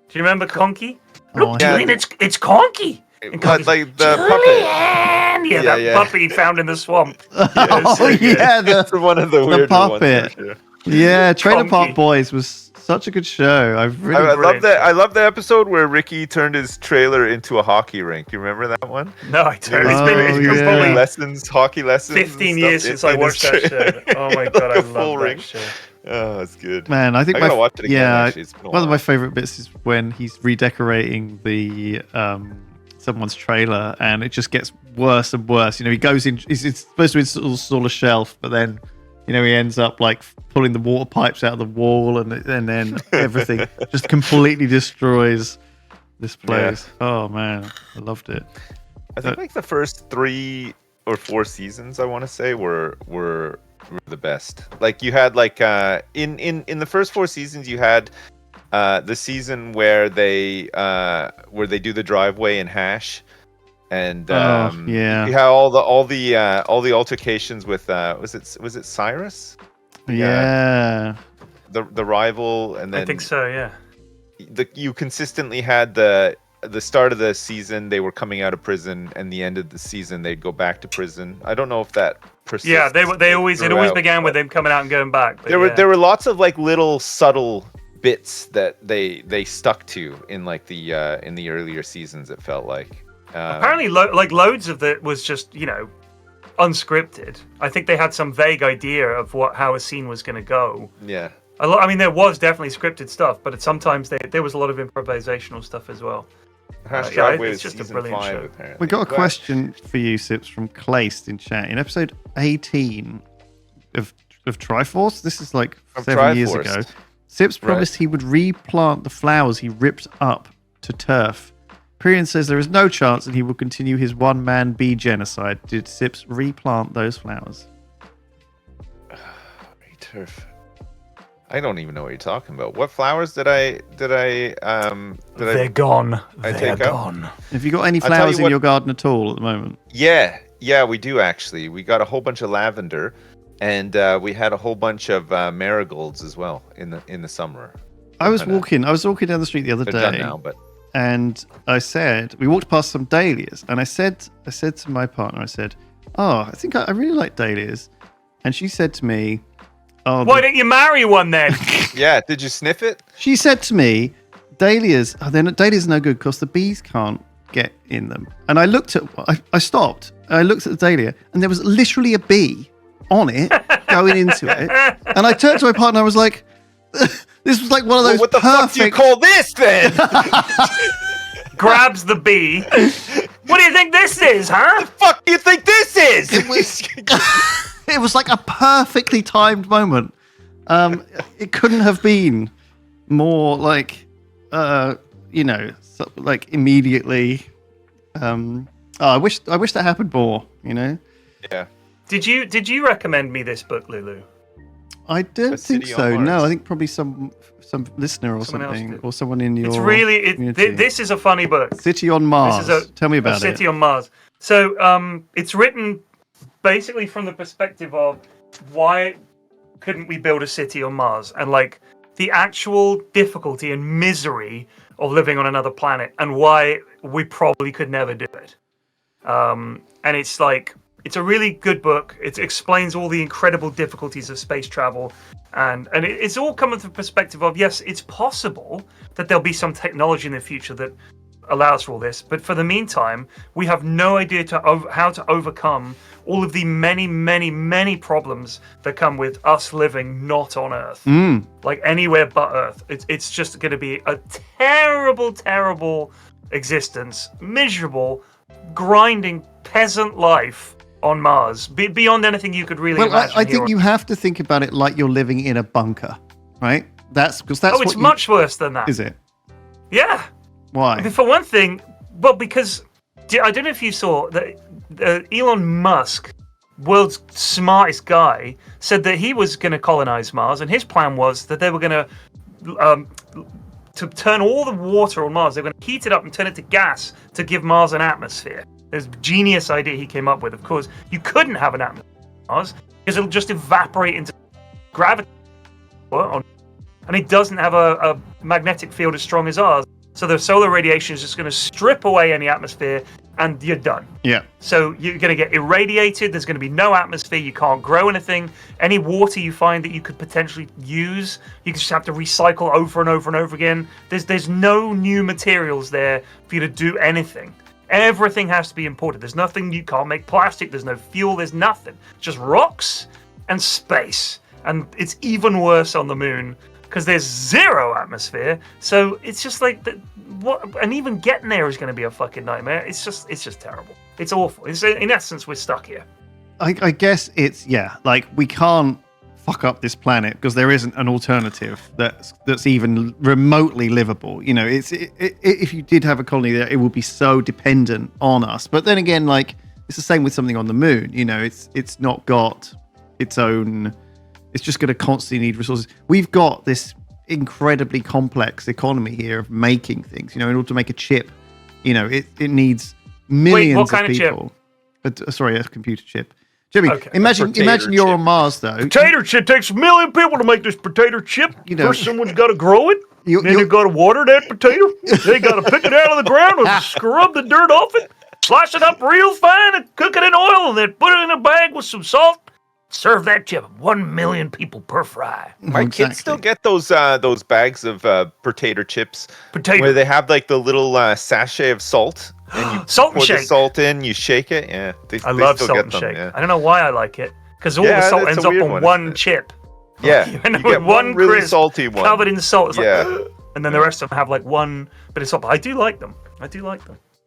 Do you remember Conky? Oh, Look, yeah. Julian, it's Conky. And Cody's like the puppet. Yeah, that puppy found in the swamp. The one of the weirder puppet. ones. For sure. Yeah, Trailer Conky. Park Boys was such a good show. I love that. I love the episode where Ricky turned his trailer into a hockey rink. You remember that one? No, I don't. It's yeah. probably hockey lessons. 15 years since I watched that show. Oh my god, I love that show. Oh, it's good. Man, I think gotta watch it again, actually. It's been a one of while. my favorite bits is when he's redecorating the someone's trailer, and it just gets worse and worse. You know, he goes in. He's supposed to install a shelf, but then, you know, he ends up like pulling the water pipes out of the wall, and then everything just completely destroys this place. Yeah. Oh man, I loved it. I think like the first 3 or 4 seasons, I want to say, were the best. Like you had like in the first 4 seasons, you had the season where they do the driveway in Hash, and you had all the altercations with was it Cyrus? Yeah. The rival, and then I think so. Yeah. You consistently had the start of the season they were coming out of prison, and the end of the season they'd go back to prison. I don't know if that persists. Yeah, it always began with them coming out and going back. There were lots of like little subtle bits that they stuck to in like the in the earlier seasons. It felt like apparently loads of it was just, you know, unscripted. I think they had some vague idea of how a scene was going to go. Yeah. I mean, there was definitely scripted stuff, but sometimes there was a lot of improvisational stuff as well. It's just a brilliant show. Apparently. We got a question for you, Sips, from Clayst in chat. In episode 18 of Triforce, this is like 7 years ago, Sips promised he would replant the flowers he ripped up to turf. Pyrian says there is no chance that he will continue his one-man bee genocide. Did Sips replant those flowers? Turf. I don't even know what you're talking about. What flowers did I They're gone. They're gone. Have you got any flowers in your garden at all at the moment? Yeah, we do actually. We got a whole bunch of lavender, and we had a whole bunch of marigolds as well in the summer. I was walking down the street the other day. Done now, but and we walked past some dahlias, and I said to my partner, I said, "Oh, I think I really like dahlias," and she said to me, "Oh, why don't you marry one then?" Yeah, did you sniff it? She said to me, "Dahlias, dahlias are no good because the bees can't get in them." And I stopped, and I looked at the dahlia, and there was literally a bee on it going into it, and I turned to my partner, and I was like, "This was like one of those what the fuck do you call this then?" Grabs the bee. What do you think this is, huh? The fuck do you think this is? It was like a perfectly timed moment. It couldn't have been more like, like immediately. I wish that happened more. You know. Yeah. Did you recommend me this book, Lulu? I don't think so. No, I think probably some listener or something, or someone in your. It's really this is a funny book. City on Mars. Tell me about it. City on Mars. So it's written basically from the perspective of why couldn't we build a city on Mars, and like the actual difficulty and misery of living on another planet, and why we probably could never do it. And it's like, it's a really good book. It explains all the incredible difficulties of space travel, and it's all coming from the perspective of, yes, it's possible that there'll be some technology in the future that allows for all this, but for the meantime, we have no idea how to overcome all of the many, many, many problems that come with us living not on Earth, like anywhere but Earth. It's just going to be a terrible, terrible existence, miserable, grinding peasant life on Mars, beyond anything you could really imagine. I think you have to think about it like you're living in a bunker, right? That's it's much worse than that. Is it? Yeah. Why? I mean, for one thing, because I don't know if you saw that Elon Musk, world's smartest guy, said that he was going to colonize Mars, and his plan was that they were going to turn all the water on Mars. They were going to heat it up and turn it to gas to give Mars an atmosphere. There's a genius idea he came up with. Of course, you couldn't have an atmosphere on Mars because it'll just evaporate into gravity, and it doesn't have a magnetic field as strong as ours. So the solar radiation is just going to strip away any atmosphere, and you're done. Yeah. So you're going to get irradiated. There's going to be no atmosphere. You can't grow anything. Any water you find that you could potentially use, you just have to recycle over and over and over again. There's no new materials there for you to do anything. Everything has to be imported. There's nothing, you can't make plastic. There's no fuel. There's nothing. Just rocks and space. And it's even worse on the moon because there's zero atmosphere. So it's just like and even getting there is going to be a fucking nightmare. It's just terrible. It's awful. In essence, we're stuck here. I guess it's like we can't fuck up this planet because there isn't an alternative that's even remotely livable. You know, if you did have a colony there, it would be so dependent on us. But then again, like it's the same with something on the moon. You know, it's not got its own. It's just going to constantly need resources. We've got this incredibly complex economy here of making things. You know, in order to make a chip, you know, it needs millions what kind of people. Sorry, a computer chip. Jimmy, Okay. imagine you're on Mars though. Potato chip takes 1 million people to make this potato chip. You know, first, someone's got to grow it. Then you they got to water that potato. They got to pick it out of the ground and scrub the dirt off it, slice it up real fine, and cook it in oil, and then put it in a bag with some salt. Serve that chip. 1 million people per fry. My kids still get those bags of potato chips Potato. where they have like the little sachet of salt, and you Salt and pour the shake. salt in, you shake it. Yeah, I love salt and shake. I don't know why I like it because all the salt that's ends a up weird on one, one isn't it? chip. Yeah, You you know, get with one really crisp salty one. covered in salt. It's Yeah. like, and then the rest of them have like one bit of salt. But I do like them.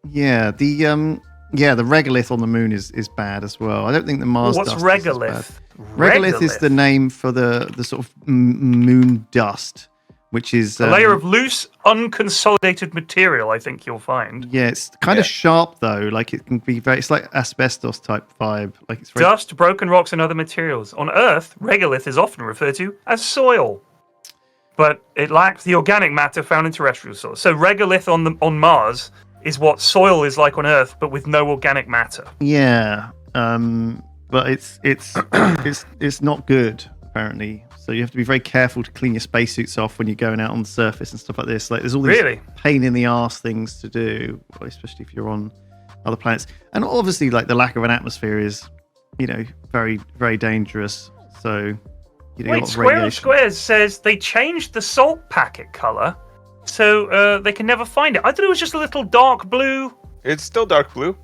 Yeah, the regolith on the moon is bad as well. I don't think the Mars What's dust regolith? is as bad. Regolith is the name for the sort of moon dust, which is a layer of loose, unconsolidated material. I think you'll find. Yeah, it's kind of sharp though. Like it can be it's like asbestos type vibe. Like it's very... Dust, broken rocks, and other materials. On Earth, regolith is often referred to as soil, but it lacks the organic matter found in terrestrial soil. So regolith on Mars is what soil is like on Earth, but with no organic matter. Yeah, but it's not good apparently. So you have to be very careful to clean your spacesuits off when you're going out on the surface and stuff like this. Like there's all these pain in the arse things to do, especially if you're on other planets. And obviously, like the lack of an atmosphere is, you know, very very dangerous. So you know, Wait, Square of Squares says they changed the salt packet color, so they can never find it. I thought it was just a little dark blue. It's still dark blue.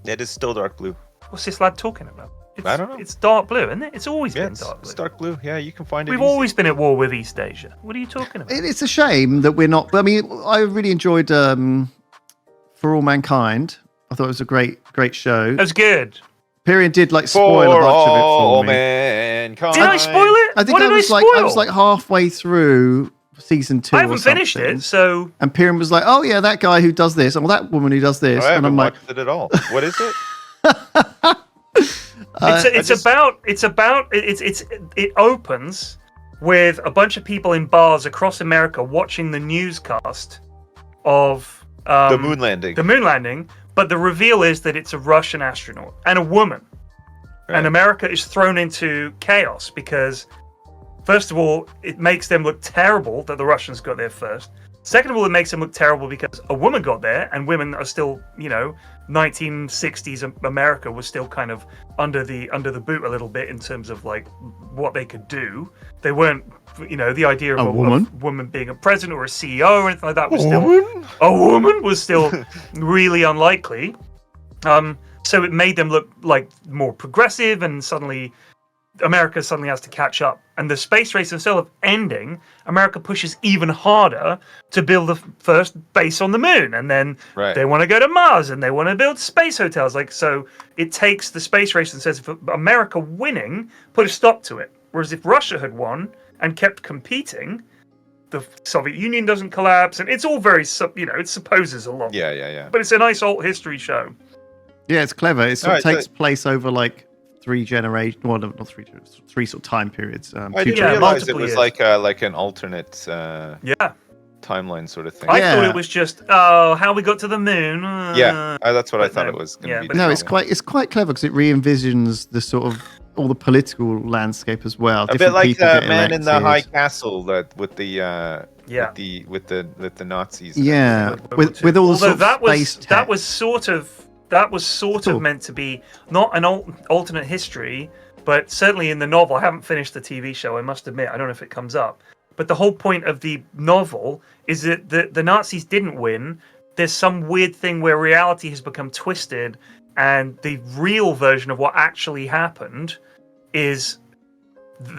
It is still dark blue. What's this lad talking about? I don't know. It's dark blue, isn't it? It's always been dark blue. It's dark blue. Yeah, you can find it. We've always been at war with East Asia. What are you talking about? It's a shame that we're not. I mean, I really enjoyed For All Mankind. I thought it was a great show. That was good. Pyrian did like spoil a bunch of it for me. Mankind. Did I spoil it? I think I was like halfway through season 2. I haven't finished it, so. And Pyrian was like, "Oh yeah, that guy who does this, and that woman who does this," I and I'm like, watched it at all. What is it? It opens with a bunch of people in bars across America watching the newscast of the moon landing. The moon landing, but the reveal is that it's a Russian astronaut and a woman. Right. And America is thrown into chaos because, first of all, it makes them look terrible that the Russians got there first. Second of all, it makes them look terrible because a woman got there, and women are still, 1960s America was still kind of under the boot a little bit in terms of like what they could do. They weren't, the idea of a woman being a president or a CEO or anything like that was still really unlikely. So it made them look like more progressive, and America suddenly has to catch up. And the space race, instead of ending, America pushes even harder to build the first base on the moon. And then they want to go to Mars, and they want to build space hotels. So it takes the space race and says, if America winning, put a stop to it. Whereas if Russia had won and kept competing, the Soviet Union doesn't collapse. And it's all very, it supposes a lot. Yeah. But it's a nice old history show. Yeah, it's clever. It takes place over like 3 generations, well, not 3 generations, 3 sort of time periods. I didn't realize it was like an alternate timeline sort of thing. I thought it was just how we got to the moon. That's what I thought it was going to be. But no, it's quite clever because it re-envisions the sort of all the political landscape as well. A bit like the Man in the High Castle with the Yeah. with the Nazis. Yeah, with all the sort of space tech. that was sort of meant to be not an alternate history, but certainly in the novel. I haven't finished the TV show, I must admit. I don't know if it comes up. But the whole point of the novel is that the Nazis didn't win. There's some weird thing where reality has become twisted, and the real version of what actually happened is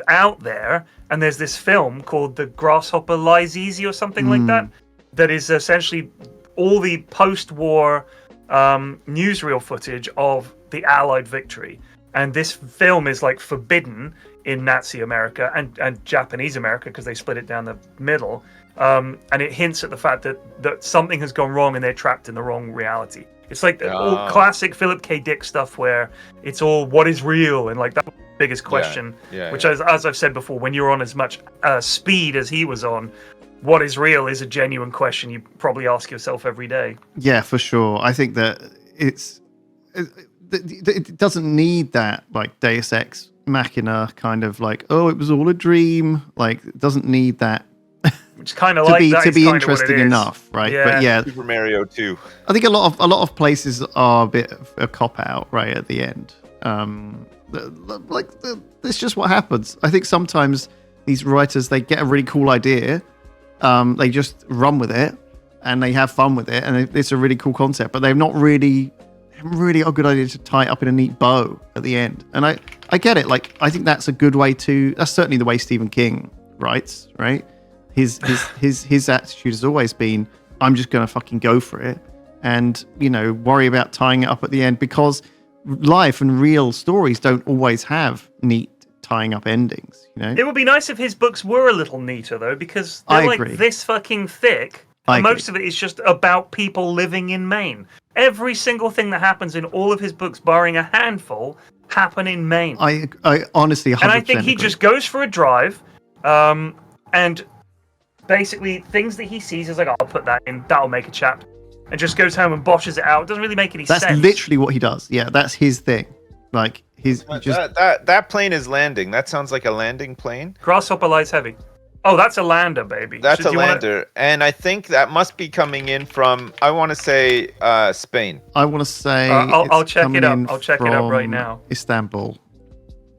out there. And there's this film called The Grasshopper Lies Easy or something like that. That is essentially all the post-war newsreel footage of the Allied victory. And this film is like forbidden in Nazi America and Japanese America because they split it down the middle. And it hints at the fact that something has gone wrong and they're trapped in the wrong reality. It's like all classic Philip K. Dick stuff where it's all what is real and like that was the biggest question. Which, as I've said before, when you're on as much speed as he was on, what is real is a genuine question you probably ask yourself every day. Yeah, for sure. I think that it doesn't need that like Deus Ex Machina kind of like, oh, it was all a dream. Like, it doesn't need that. Which kind of like to be interesting enough, right? Yeah. But yeah, Super Mario 2. I think a lot of places are a bit of a cop out right at the end. It's just what happens. I think sometimes these writers, they get a really cool idea, they just run with it, and they have fun with it, and it's a really cool concept, but they've not really got a good idea to tie it up in a neat bow at the end. And I get it. Like, I think that's a good way that's certainly the way Stephen King writes, right? His attitude has always been, I'm just going to fucking go for it and, worry about tying it up at the end, because life and real stories don't always have neat tying up endings, It would be nice if his books were a little neater, though, because they're like this fucking thick. And most of it is just about people living in Maine. Every single thing that happens in all of his books, barring a handful, happen in Maine. I honestly 100% And I think he just goes for a drive, and basically things that he sees is like, I'll put that in, that'll make a chapter, and just goes home and boshes it out. It doesn't really make any sense. That's literally what he does. Yeah, that's his thing. Like, that plane is landing. That sounds like a landing plane. Grasshopper Lies Heavy. Oh, that's a lander, baby. That's a lander. And I think that must be coming in from, I want to say, Spain. I want to say I'll check it up. I'll check it up right now. Istanbul.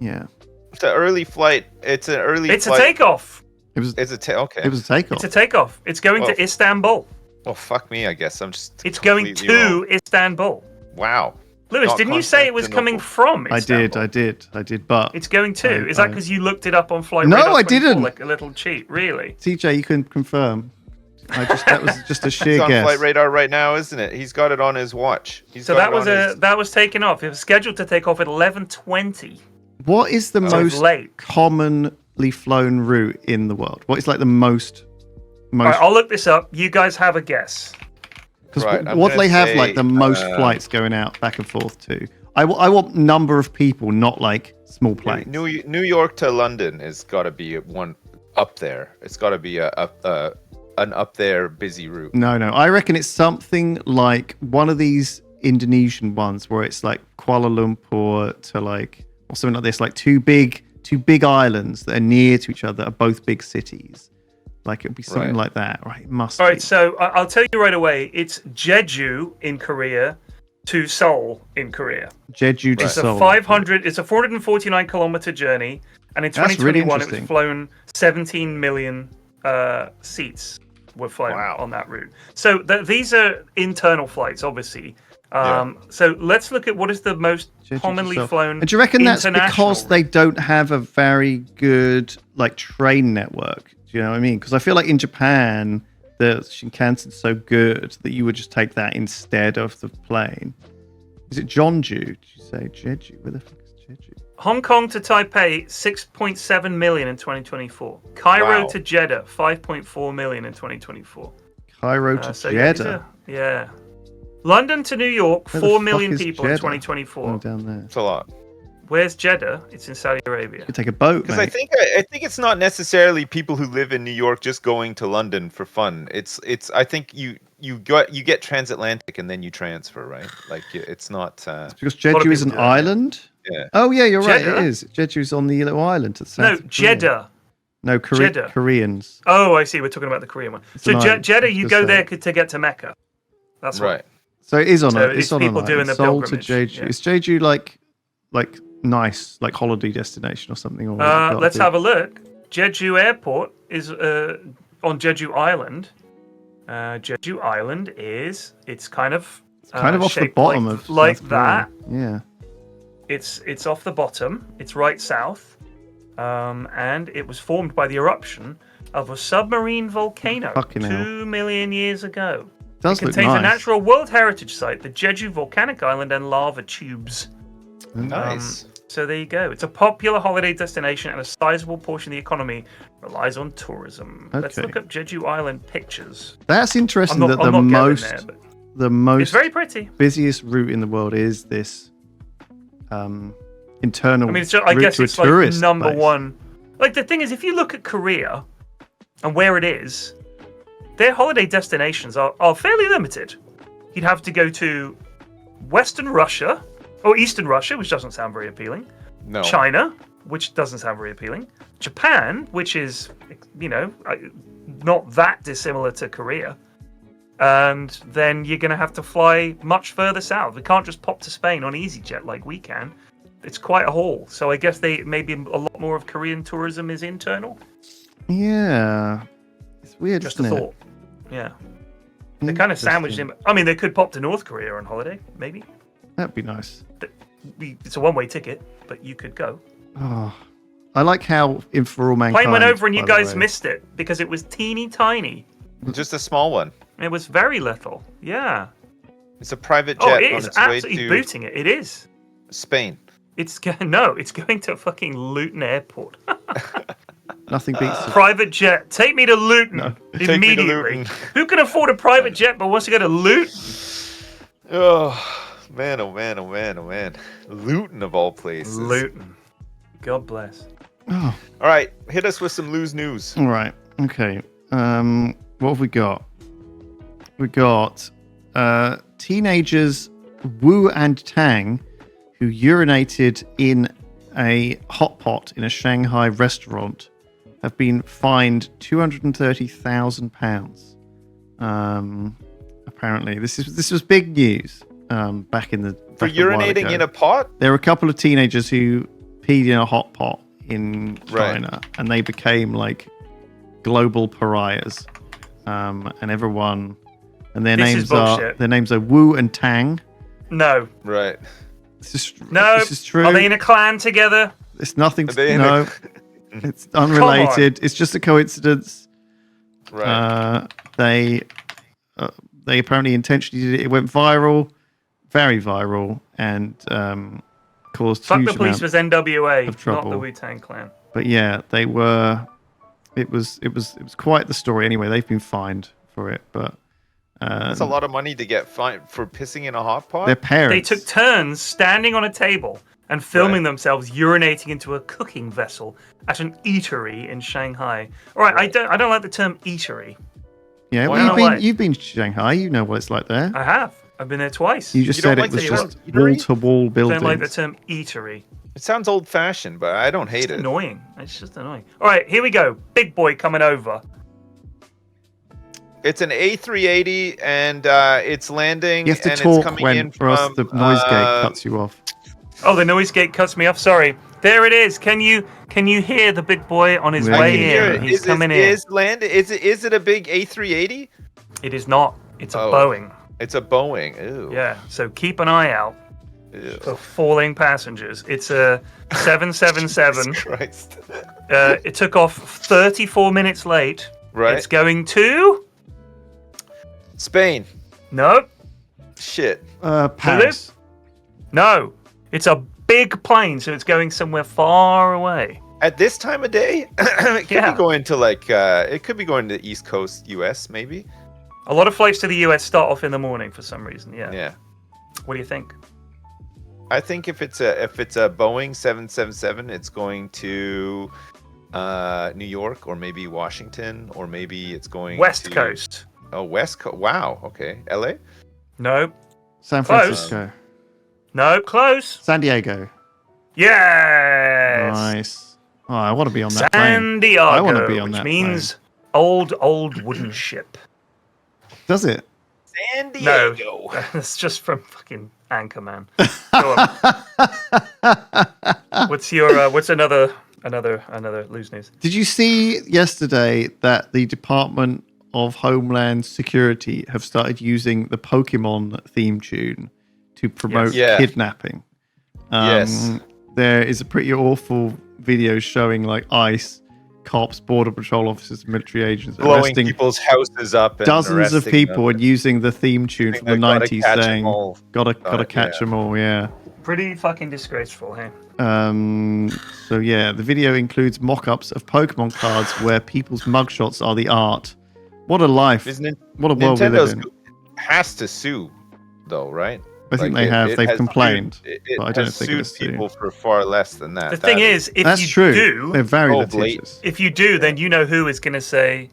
Yeah. It's an early flight. It's a takeoff. Okay. It was a takeoff. It's a takeoff. It's going to Istanbul. Oh, fuck me, I guess. It's going to Istanbul. Wow. Lewis, didn't you say it was coming from Istanbul? I did, but... It's going to. Is that because you looked it up on Flight No, I didn't. Like a little cheat, really? TJ, you can confirm. That was just a sheer guess. It's on Flight Radar right now, isn't it? He's got it on his watch. That was taken off. It was scheduled to take off at 11:20. What is the most commonly flown route in the world? What is like the most... All right, I'll look this up. You guys have a guess. Because what they have like the most flights going out back and forth to. I want number of people, not like small planes. New York to London has got to be one up there. It's got to be an up there busy route. No. I reckon it's something like one of these Indonesian ones where it's like Kuala Lumpur to like, or something like this, like two big islands that are near to each other, are both big cities. Like, it'd be something like that, right? It must be. All right, so I'll tell you right away. It's Jeju in Korea to Seoul in Korea. Jeju to Seoul. It's a 449 kilometer journey, and in 2021 it was flown 17 million seats were flown on that route. So these are internal flights, obviously. So let's look at what is the most commonly flown. And do you reckon that's because they don't have a very good like train network? Do you know what I mean? Because I feel like in Japan, the Shinkansen's so good that you would just take that instead of the plane. Is it Jeonju? Did you say Jeju? Where the fuck is Jeju? Hong Kong to Taipei, 6.7 million in 2024. Cairo to Jeddah, 5.4 million in 2024r. Cairo to Jeddah? Yeah. London to New York, 4 million people in 2024. Down there. It's a lot. Where's Jeddah? It's in Saudi Arabia. You could take a boat, because I think it's not necessarily people who live in New York just going to London for fun. It's I think you get transatlantic and then you transfer, right? Like, it's not it's because Jeju is an island. Yeah. Oh yeah, you're right. It is. Jeju's on the little island to the south. No, Jeddah. No, Jeddah. Koreans. Oh, I see. We're talking about the Korean one. It's So an island. Jeddah, you Just go say. there to get to Mecca. That's Right. So it is on So a. it's It's on people an doing island. the Sold to pilgrimage, Jeju. yeah. Is Jeju like nice, like holiday destination or something? Or has it got Let's big- have a look. Jeju Airport is on Jeju Island. Jeju Island it's kind of kind of off the shaped bottom like, of like South that. Korea. Yeah. It's off the bottom. It's right south, and it was formed by the eruption of a submarine volcano Fucking hell. 2 million years ago. Does It look contains nice. a natural World Heritage Site, the Jeju Volcanic Island, and lava tubes. Nice. So there you go. It's a popular holiday destination, and a sizable portion of the economy relies on tourism. Let's Okay. look up Jeju Island pictures. That's interesting I'm that not the going most there, but the it's most very pretty. busiest route in the world is this internal I mean, I route guess to a it's like tourist number place. one. Like the thing is, if you look at Korea and where it is, their holiday destinations are fairly limited. You'd have to go to Western Russia or Eastern Russia, which doesn't sound very appealing. No. China, which doesn't sound very appealing. Japan, which is, not that dissimilar to Korea. And then you're going to have to fly much further south. We can't just pop to Spain on EasyJet like we can. It's quite a haul. So I guess maybe a lot more of Korean tourism is internal. Yeah, it's weird, Just a isn't it? thought. Yeah. They're kind of sandwiched in. I mean, they could pop to North Korea on holiday, maybe. That'd be nice. It's a one-way ticket, but you could go. Oh, I like how in For All Mankind. Plane went over and you by the guys way, missed it because it was teeny tiny. Just a small one. It was very little. Yeah. It's a private Oh, jet it on is its way absolutely to booting it. It is. Spain. It's going to fucking Luton Airport. Nothing beats it. Private jet. Take me to Luton Take me to immediately. Luton. Who can afford a private jet but wants to go to Luton? Oh man! Oh man! Oh man! Oh man! Luton of all places. Luton. God bless. Oh, All right, hit us with some Lews news. all right. Okay. What have we got? We got teenagers Wu and Tang who urinated in a hot pot in a Shanghai restaurant have been fined £230,000. Apparently, this was big news. Back in the For back a while urinating ago. in a pot? There were a couple of teenagers who peed in a hot pot in China, and they became like global pariahs. And everyone, and their This is names are Wu and Tang. No. Right. This No. is true. Are they in a clan together? It's nothing. Are they in No, it's unrelated. It's just a coincidence. Right. They apparently intentionally did it. It went viral, very viral, and caused Fuck huge the police amount was NWA, of not trouble. the Wu-Tang Clan. But yeah, they were. It was quite the story. Anyway, they've been fined for it, but That's a lot of money to get fined for pissing in a hot pot. their parents. They took turns standing on a table and filming themselves urinating into a cooking vessel at an eatery in Shanghai. All right, I don't like the term eatery. Yeah, Why well, not? you've been to Shanghai. You know what it's like there. I have. I've been there twice. You just You don't said like it was the just eatery? wall-to-wall buildings. don't like the term eatery. It sounds old-fashioned, but I don't hate It's it. annoying. It's just annoying. All right, here we go. Big boy coming over. It's an A380, and it's landing. You have to and it's talk coming when, in or else from, the noise gate cuts you off. Oh, the noise gate cuts me off. Sorry. There it is. Can you hear the big boy on his Yeah. I way can hear in? it. He's coming in. Is it a big A380? It is not. It's a Oh. Boeing. It's a Boeing. Ew. Yeah. So keep an eye out Ew. for falling passengers. It's a 777. Jesus Christ. It took off 34 minutes late. Right. It's going to Spain. no, Shit. Paris. no. It's a big plane, so it's going somewhere far away. At this time of day, it could Yeah. be going to it could be going to East Coast US, maybe. A lot of flights to the US start off in the morning for some reason. Yeah. Yeah. What do you think? I think if it's a Boeing 777, it's going to New York or maybe Washington or maybe it's going West to, Coast. Oh, West Coast. Wow. Okay. LA. No. San Close. Francisco. No. Close. San Diego. Yes. Nice. Oh, I want to be on that San plane. I want to Diego, be on which that means old wooden ship. plane. Does it? San No, Diego. that's just from fucking Anchorman. Go on. What's another loose news? Did you see yesterday that the Department of Homeland Security have started using the Pokemon theme tune to promote kidnapping? Yes. There is a pretty awful video showing like ICE, cops, border patrol officers, military agents Blowing arresting people's houses up, and dozens of arresting people them. and using the theme tune from the Gotta 90s catch 'em saying all. gotta catch Yeah. them all, yeah. Pretty fucking disgraceful, hey? So yeah, the video includes mock-ups of Pokemon cards where people's mugshots are the art. What a life. What a world we live in. Has to sue, though, right? I think they have. They've complained, but I don't think it's sued people for far less than that. The thing is, if that's you true. do, They're very litigious. if you do, then you know who is going to say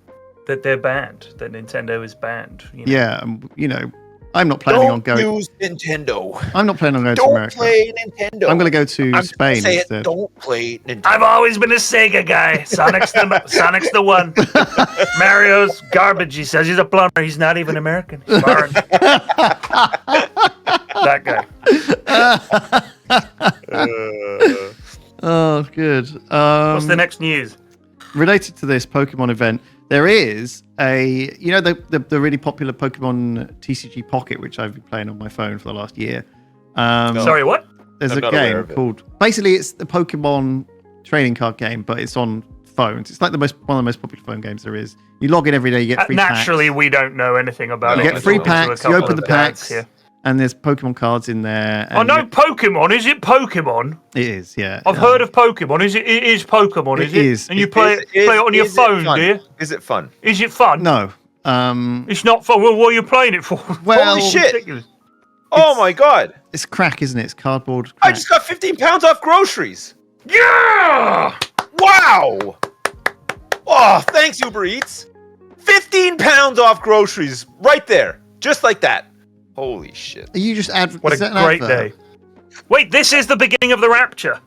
that they're banned, that Nintendo is banned. You know? Yeah, I'm not planning on going. Don't use Nintendo. I'm not planning on going to Don't America. play Nintendo. I'm going to go to Spain instead. Don't play Nintendo. I've always been a Sega guy. Sonic's the one. Mario's garbage. He says he's a plumber. He's not even American. He's foreign. That guy. Oh, good. What's the next news? Related to this Pokemon event, there is the really popular Pokemon TCG Pocket, which I've been playing on my phone for the last year. Sorry, what? There's I'm a not aware game of it. called. Basically, it's the Pokemon trading card game, but it's on phones. It's like one of the most popular phone games there is. You log in every day, you get free Naturally, packs. we don't know anything about it. You get free We're talking to a packs. You couple open the of dads packs, here. and there's Pokemon cards in there. Oh and no, Pokemon! Is it Pokemon? it is. Yeah, I've heard of Pokemon. It is Pokemon, is It it? is. And you play it on your phone, do you? Is it fun? Is it fun? No. It's not fun. Well, what are you playing it for? Well, Holy shit! Ridiculous. Oh my god! It's crack, isn't it? It's cardboard. I Crack. just got 15 pounds off groceries. Yeah! Wow! Oh, thanks Uber Eats. 15 pounds off groceries right there, just like that. Holy shit! Are you just What is a that an great advert? day. Wait, this is the beginning of the Rapture.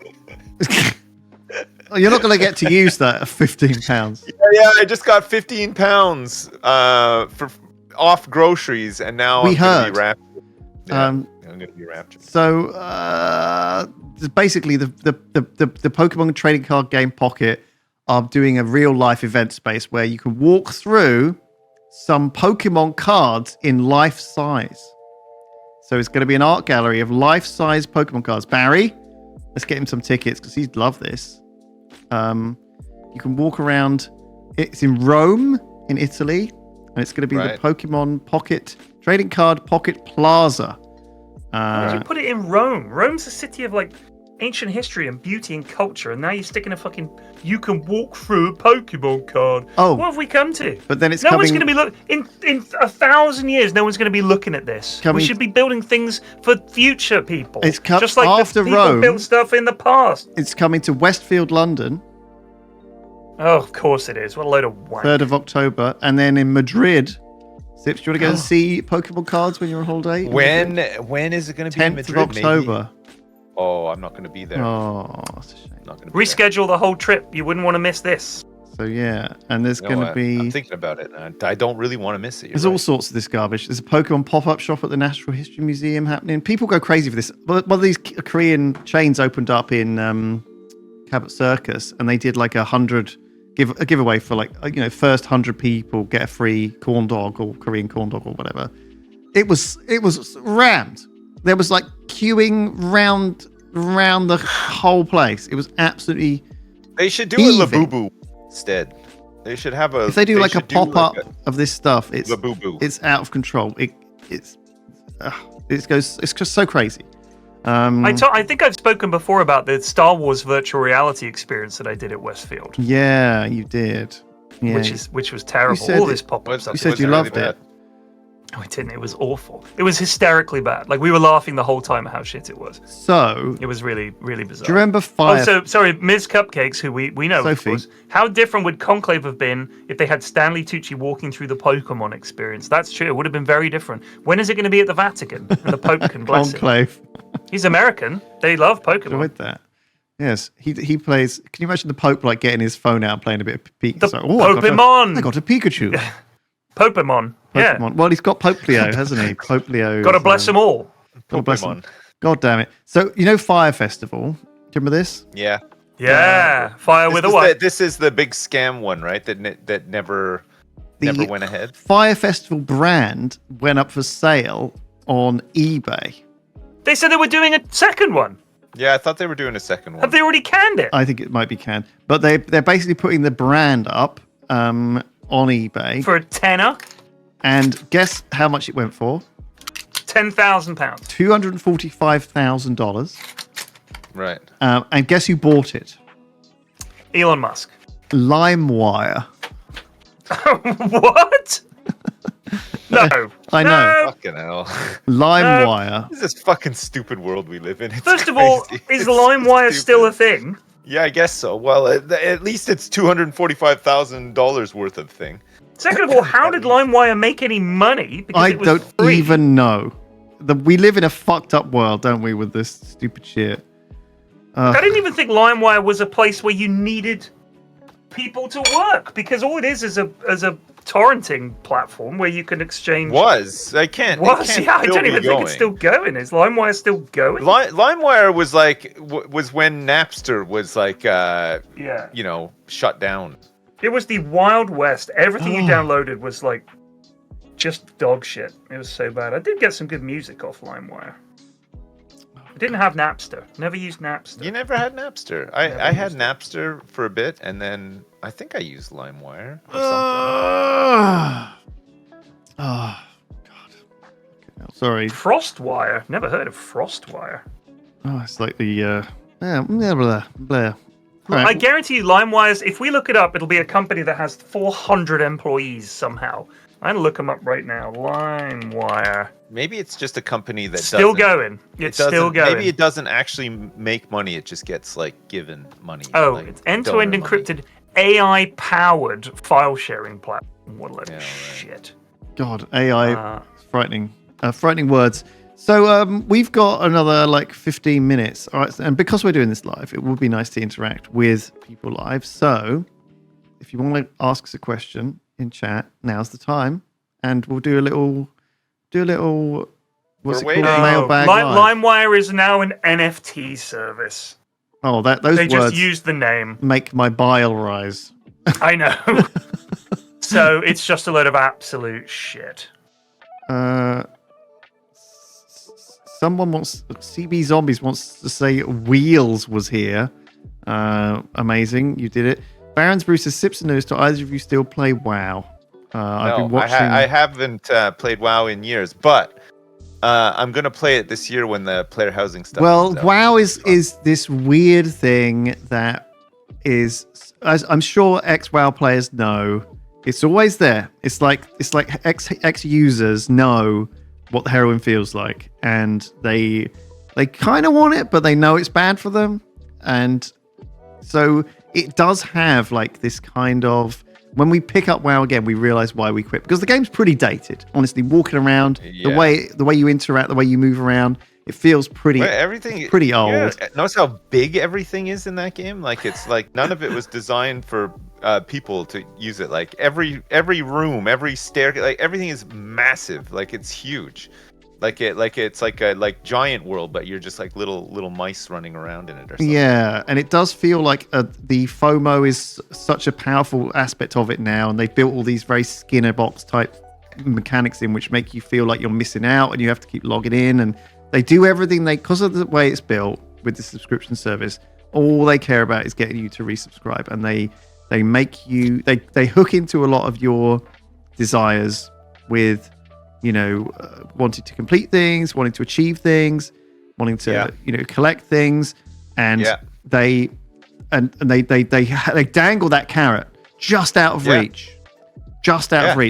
Oh, you're not going to get to use that at 15 pounds. Yeah, I just got 15 pounds for off groceries, and now We I'm gonna heard. be raptured. Yeah, Um, I'm gonna be raptured. So basically, the Pokemon trading card game Pocket are doing a real life event space where you can walk through some Pokemon cards in life size. So it's going to be an art gallery of life size Pokemon cards. Barry, let's get him some tickets because he'd love this. You can walk around. It's in Rome, in Italy, and it's going to be the Pokemon Pocket Trading Card Pocket Plaza. Why did you put it in Rome? Rome's a city of like ancient history and beauty and culture, and now you're sticking a fucking you can walk through a Pokemon card. Oh. What have we come to? But then it's no coming. one's going to be in 1,000 years. No one's going to be looking at this. Coming- We should be building things for future people. It's just like after the people Rome. built stuff in the past. It's coming to Westfield, London, Oh, of course it is. What a load of wank. 3rd of October, and then in Madrid. Sips, do you want to go and see Pokemon cards when you're on holiday? When is it going to be in 10th Madrid? of October. Maybe? Oh, I'm not going to be there. Oh, that's a shame. I'm not gonna be there. Reschedule the whole trip. You wouldn't want to miss this. So yeah, and there's You know going to what? be. I'm thinking about it. And I don't really want to miss it. You're There's all sorts of this garbage. There's a Pokemon pop-up shop at the Natural History Museum happening. People go crazy for this. One of these Korean chains opened up in Cabot Circus, and they did like a giveaway for like first 100 people get a free corn dog or Korean corn dog or whatever. It was rammed. There was like queuing round the whole place. It was absolutely. They should do a heaving. Labubu instead. They should have a. If they do like a should pop-up of this stuff, it's Labubu. it's out of control. It's just so crazy. I think I've spoken before about the Star Wars virtual reality experience that I did at Westfield, Yeah, you did. Yeah. which was terrible. said All it- this pop-up stuff. You said Was you it really loved bad? it. No, it didn't. It was awful. It was hysterically bad. Like we were laughing the whole time at how shit it was. So, It was really, really bizarre. do you remember Fire? Oh, so sorry, Ms. Cupcakes, who we know, of Sophie. course. How different would Conclave have been if they had Stanley Tucci walking through the Pokemon experience? That's true. It would have been very different. When is it going to be at the Vatican? And the Pope can bless it. Conclave. He's American. They love Pokemon. Enjoyed that. Yes, he plays. Can you imagine the Pope like getting his phone out and playing a bit of Pikachu? The Pokemon! I got a Pikachu. Pokemon. Yeah. Well, he's got Pope Leo, hasn't he? Pope Leo. Got to bless them all. God bless him. God damn it. So, Fire Festival. Do you remember this? Yeah. Yeah. Fire with a what? This is the big scam one, right? That never went ahead. Fire Festival brand went up for sale on eBay. They said they were doing a second one. Yeah, I thought they were doing a second one. Have they already canned it? I think it might be canned. But they're basically putting the brand up on eBay. For a tenner? And guess how much it went for? £10,000. $245,000. Right. And guess who bought it? Elon Musk. LimeWire. What? No. I know. No. Fucking hell. LimeWire. This is this fucking stupid world we live in. It's First of all, crazy. is LimeWire still a thing? Yeah, I guess so. Well, at least it's $245,000 worth of thing. Second of all, how did LimeWire make any money? Because I it was don't free. even know. We live in a fucked up world, don't we, with this stupid shit. I didn't even think LimeWire was a place where you needed people to work, because all it is a torrenting platform where you can exchange. Yeah, I don't even think it's still going. Is LimeWire still going? LimeWire was was when Napster was shut down. It was the Wild West. Everything you downloaded was just dog shit. It was so bad. I did get some good music off LimeWire. I didn't have Napster. Never used Napster. You never had Napster. I had Napster for a bit, and then I think I used LimeWire or something. Oh, God. Okay, sorry. Frostwire. Never heard of Frostwire. Oh, it's like the... blah. Right. I guarantee you, LimeWire's, if we look it up, it'll be a company that has 400 employees somehow. I'm going to look them up right now. LimeWire. Maybe it's just a company that still going. It's still going. Maybe it doesn't actually make money. It just gets given money. Oh, it's end-to-end encrypted AI-powered file sharing platform. What a load of shit. God, AI, frightening. Frightening words. So we've got another 15 minutes. All right, and because we're doing this live, it would be nice to interact with people live. So if you want to ask us a question in chat, now's the time, and we'll do a little what's it called? Mailbag live. LimeWire is now an NFT service. Oh, those they words just used the name. Make my bile rise. I know. So it's just a load of absolute shit. Someone CB Zombies wants to say Wheels was here. Amazing, you did it. Barons Bruce says, Sips and News, do either of you still play WoW? I've been watching... I haven't played WoW in years, but I'm going to play it this year when the player housing stuff comes out. WoW is this weird thing that is, as I'm sure ex-WoW players know, it's always there. It's like ex-users know what the heroin feels like, and they kind of want it, but they know it's bad for them, and so it does have this kind of, when we pick up WoW again, we realize why we quit, because the game's pretty dated. Honestly, walking around, the way you interact, the way you move around, it feels pretty old. Yeah, notice how big everything is in that game. It's none of it was designed for people to use it. Every room, every staircase, everything is massive. It's huge. It's like a giant world, but you're just little mice running around in it or something. Yeah, and it does feel like the FOMO is such a powerful aspect of it now, and they built all these very Skinner box type mechanics in which make you feel like you're missing out, and you have to keep logging in, and they do everything because of the way it's built with the subscription service. All they care about is getting you to resubscribe, and they make you they hook into a lot of your desires with wanting to complete things, wanting to achieve things, wanting to collect things, and they dangle that carrot just out of reach,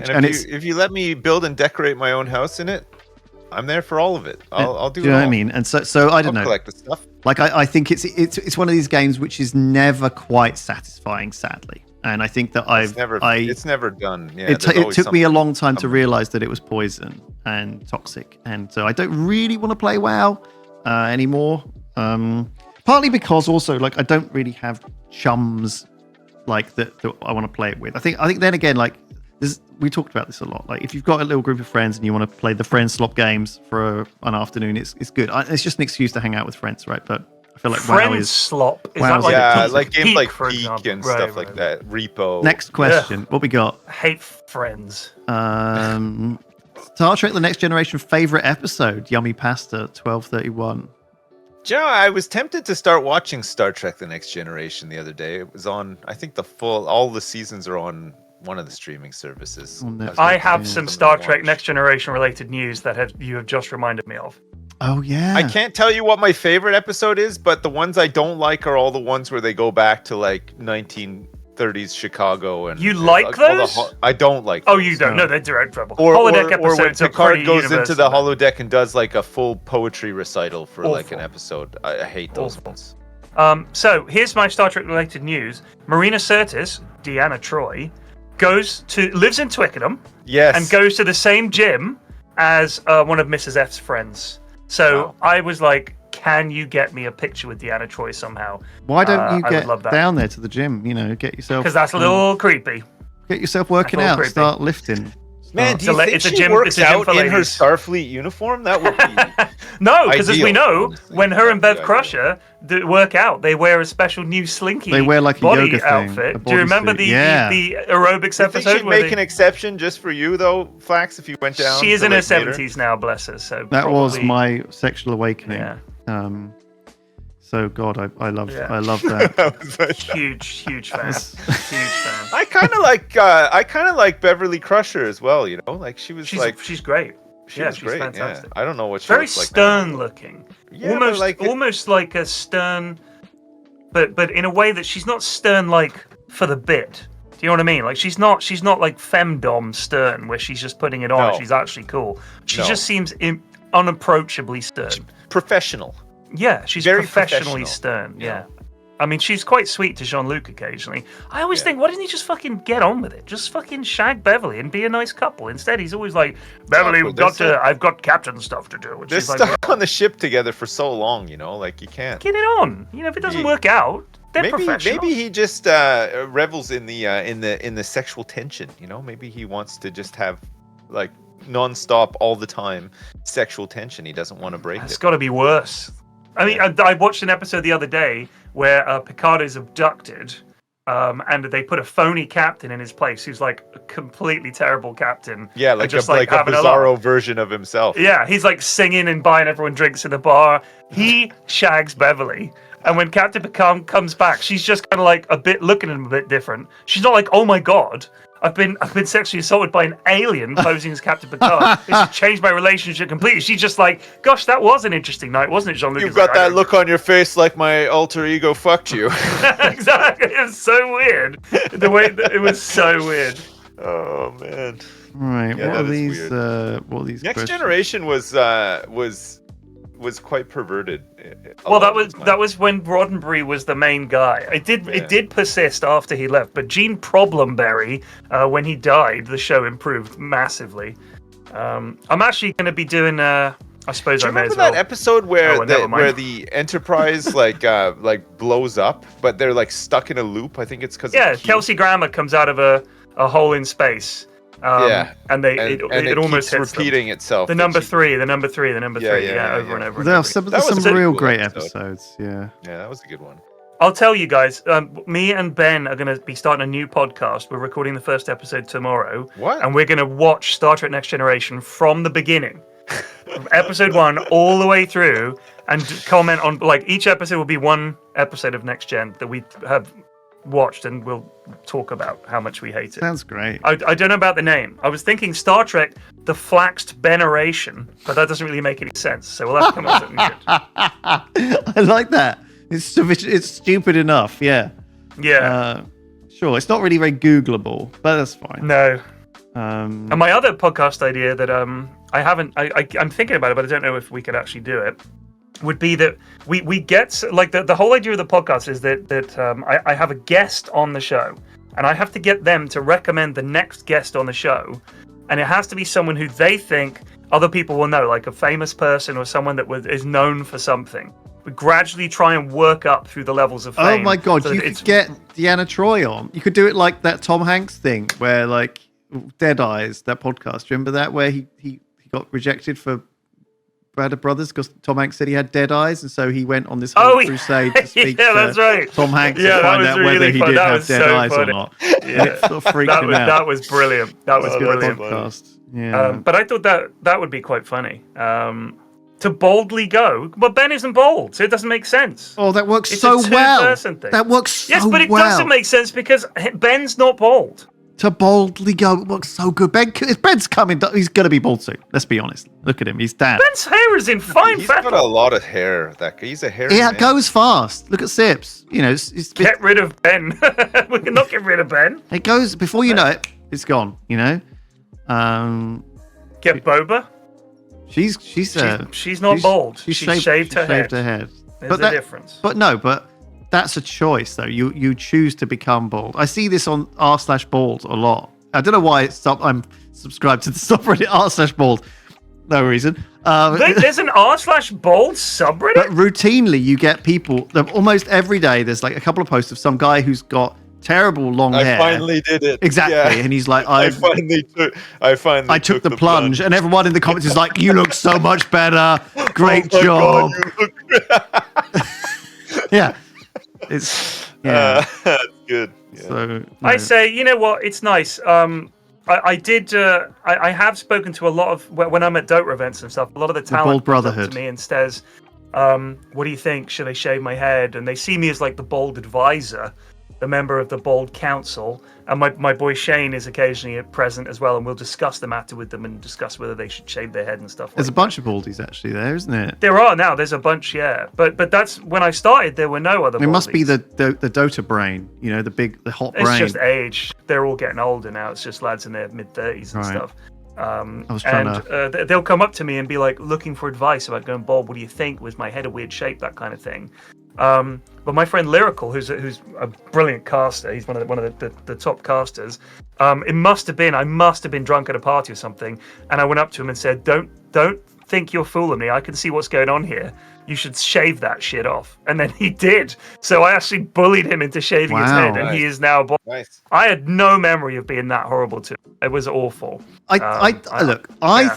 and if you let me build and decorate my own house in it, I'm there for all of it. I'll do it. You know what I mean? And so I don't know. Collect the stuff. I think it's one of these games which is never quite satisfying, sadly. And I think that it's never done. Yeah, it took me a long time to realize that it was poison and toxic, and so I don't really want to play WoW anymore. But Partly because also like I don't really have chums like that I want to play it with. I think then again like we talked about this a lot. Like if you've got a little group of friends and you want to play the friends slop games for an afternoon, it's good. It's just an excuse to hang out with friends, right? But I feel like friends slop. Is WoW that like like games like for Peak example? and stuff like that. Repo. Next question. What we got? Hate friends. Star Trek: The Next Generation favorite episode. Yummy Pasta 1231. Joe, I was tempted to start watching Star Trek: The Next Generation the other day. It was on. I think all the seasons are on one of the streaming services. I have some Star Trek Next Generation related news that you have just reminded me of. Oh yeah. I can't tell you what my favorite episode is, but the ones I don't like are all the ones where they go back to like 1930s Chicago and you like those? I don't like. Oh, you don't? No, they're direct trouble. Or holodeck when episodes are Picard pretty goes into the universal. holodeck and does like a full poetry recital for like an Awful. episode. I hate those Awful. ones. So here's my Star Trek related news. Marina Sirtis, Deanna Troi, lives in Twickenham. Yes. And goes to the same gym as one of Mrs. F's friends. So Wow. I was like, can you get me a picture with Deanna Troi somehow? Why don't you I get would love that. down there to the gym? You know, get yourself Because that's a little creepy. get yourself working That's a out. little Start lifting. Man, do you think it's a she gym- works it's a gym out for in her ladies. Starfleet uniform? That would be. No, because as we Ideal, know, honestly. when her and Bev That'd be Crusher work out, they wear a special new slinky They wear like a body yoga thing, outfit. a Do you remember bodysuit. the Yeah. the aerobics I think episode? she'd where make an exception just for you, though, Flax, if you went down. she is to, in her like, meet her. 70s now, bless her. So That was probably- my sexual awakening. Yeah. So God, I love Yeah. I love that. That was like- huge fan. Huge fan. I kind of like Beverly Crusher as well. You know, like she was She's like she's great. she Yeah, was she's great. fantastic. Yeah. I don't know what she Very looks like now. stern looking. Yeah, but almost like a stern, but in a way that she's not stern like for the bit. Do you know what I mean? Like she's not like femdom stern where she's just putting it on. No. And she's actually cool. She No. just seems unapproachably stern. Professional. Yeah, she's Very professionally professional. stern. Yeah. Yeah. I mean, she's quite sweet to Jean-Luc occasionally. I always Yeah. think, why didn't he just fucking get on with it? Just fucking shag Beverly and be a nice couple. Instead, he's always like, Beverly, awkward. I've got captain stuff to do. And They're she's like, stuck on the ship together for so long. You know, like you can't. get it on. You know, if it doesn't Yeah. work out, they're professional. Maybe he just revels in the sexual tension. You know, maybe he wants to just have like non-stop all the time sexual tension. He doesn't want to break It's it. got to be worse. I mean, I watched an episode the other day where Picard is abducted, and they put a phony captain in his place who's like a completely terrible captain. Yeah, and like just a having a laugh. bizarro version of himself. Yeah, he's like singing and buying everyone drinks in the bar. He shags Beverly. And when Captain Picard comes back, she's just kind of like a bit looking at him a bit different. She's not like, oh my God, I've been sexually assaulted by an alien posing as Captain Picard. It's changed my relationship completely. She's just like, gosh, that was an interesting night, wasn't it, Jean-Luc? You've got that look on your face like my alter ego fucked you. Exactly. It was so weird. The way it was so weird. Oh man. Right. Yeah, what are that is these? weird. What are these? Next questions? Generation was quite perverted. Well, that was when Roddenberry was the main guy. It did persist after he left, but Gene Problemberry, when he died, the show improved massively. I'm actually going to be doing. I suppose Do you I may remember as well. that episode where Oh, never mind. where the Enterprise like blows up, but they're like stuck in a loop? I think it's because Yeah, Kelsey Grammer comes out of a hole in space. And it almost keeps hits them. repeating itself. The number three. Yeah, over and yeah. over. There are And over. some That was a real cool great episode. episodes. Yeah. Yeah, that was a good one. I'll tell you guys, me and Ben are going to be starting a new podcast. We're recording the first episode tomorrow. What? And we're going to watch Star Trek Next Generation from the beginning. From episode 1 all the way through, and comment on, like, each episode will be one episode of Next Gen that we have watched, and we'll talk about how much we hate it. Sounds great. I don't know about the name. I was thinking Star Trek, The Flaxed Beneration, but that doesn't really make any sense, so we'll have to come up with something good. I like that. It's stupid enough. Yeah. Yeah. Sure. It's not really very Googleable, but that's fine. No. Um, And my other podcast idea that I'm thinking about it, but I don't know if we could actually do it, would be that we get, like, the whole idea of the podcast is that I have a guest on the show, and I have to get them to recommend the next guest on the show, and it has to be someone who they think other people will know, like a famous person or someone that is known for something. gradually try and work up through the levels of fame. Oh my god, so you could get Deanna Troy on. You could do it like that Tom Hanks thing where like Dead Eyes, that podcast. Remember that where he got rejected for Brother Brothers because Tom Hanks said he had dead eyes, and so he went on this whole crusade to speak that's right. Tom Hanks Yeah, to find out really whether he fun. did That have was dead so eyes funny. or not. Yeah. It sort of freaked him out. That was brilliant. That was Good brilliant. podcast. Yeah. But I thought that would be quite funny. To boldly go, but Ben isn't bold, so it doesn't make sense. Oh, that works It's so a well. two-person thing. That works so well. Yes, but it doesn't make sense because Ben's not bold. To boldly go, it works so good. Ben's coming. He's going to be bald soon. Let's be honest. Look at him. He's dad. Ben's hair is in fine He's fettle. got a lot of hair. He's a hairy Yeah, man. it goes fast. Look at Sips. You know, Get rid of Ben. We can not get rid of Ben. it goes before you know it. It's gone. You know. Get Boba. She's not bold. She shaved her head. There's a difference. But that's a choice, though. You choose to become bald. I see this on r/bald a lot. I don't know why I'm subscribed to the subreddit r/bald. No reason. There's an r/bald subreddit? But routinely, you get people, almost every day, there's like a couple of posts of some guy who's got terrible long hair. I finally did it. Exactly. Yeah. And he's like, I finally took the plunge. And everyone in the comments is like, you look so much better. Great Oh my job. God, you look- Yeah. It's that's good. Yeah. So I say, you know what? It's nice. I have spoken to a lot of when I'm at Dota events and stuff. A lot of the talent Bald comes up Brotherhood. to me and says, "What do you think? Should I shave my head?" And they see me as like the bald advisor, the member of the bald council. And my boy Shane is occasionally present as well, and we'll discuss the matter with them and discuss whether they should shave their head and stuff. there's a like bunch of baldies actually there, isn't it? There are now. There's a bunch, yeah. But that's when I started. There were no other. It must be baldies. the Dota brain, you know, the hot It's brain. just age. They're all getting older now. It's just lads in their mid-30s and Right. stuff. I was trying They'll come up to me and be like, looking for advice about going bald. What do you think? Was my head a weird shape? That kind of thing. But my friend Lyrical, who's a brilliant caster, he's one of the top casters. I must have been drunk at a party or something, and I went up to him and said, "Don't think you're fooling me. I can see what's going on here. You should shave that shit off." And then he did. So I actually bullied him into shaving his Wow. head, and he is now bald. Nice. I had no memory of being that horrible to him. It was awful. I think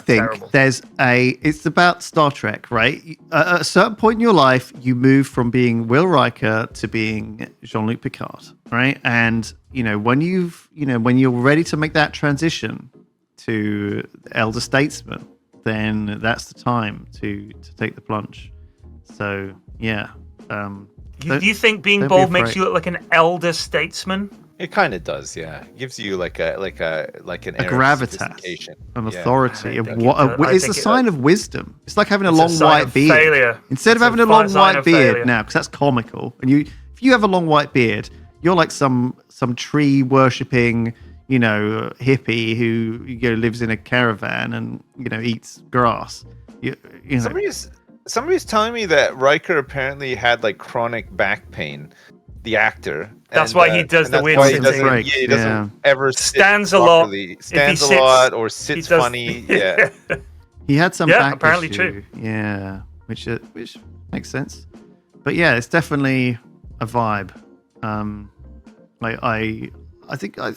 terrible. it's about Star Trek, right? At a certain point in your life, you move from being Will Riker to being Jean-Luc Picard, right? And when you're ready to make that transition to elder statesman, then that's the time to take the plunge. So yeah. Do you think being don't be bald makes afraid. you look like an elder statesman? It kind of does, yeah. It gives you like an air of gravitas, sophistication. an Yeah. authority. I think it does. I It's think a it sign of wisdom. It's like having a It's long sign white of beard. failure. Instead of It's having a a long sign white of beard failure. now, because that's comical. And if you have a long white beard, you're like some tree worshipping, hippie who lives in a caravan and eats grass. Somebody's telling me that Riker apparently had like chronic back pain. The actor. That's why he does the that's weird why he sitting. doesn't, he doesn't Yeah. ever sit Stands a lot. properly. If Stands he a sits, lot or he sits does- funny. Yeah. He had some Yeah, back apparently issue. true. Yeah, which makes sense. But yeah, it's definitely a vibe. I think a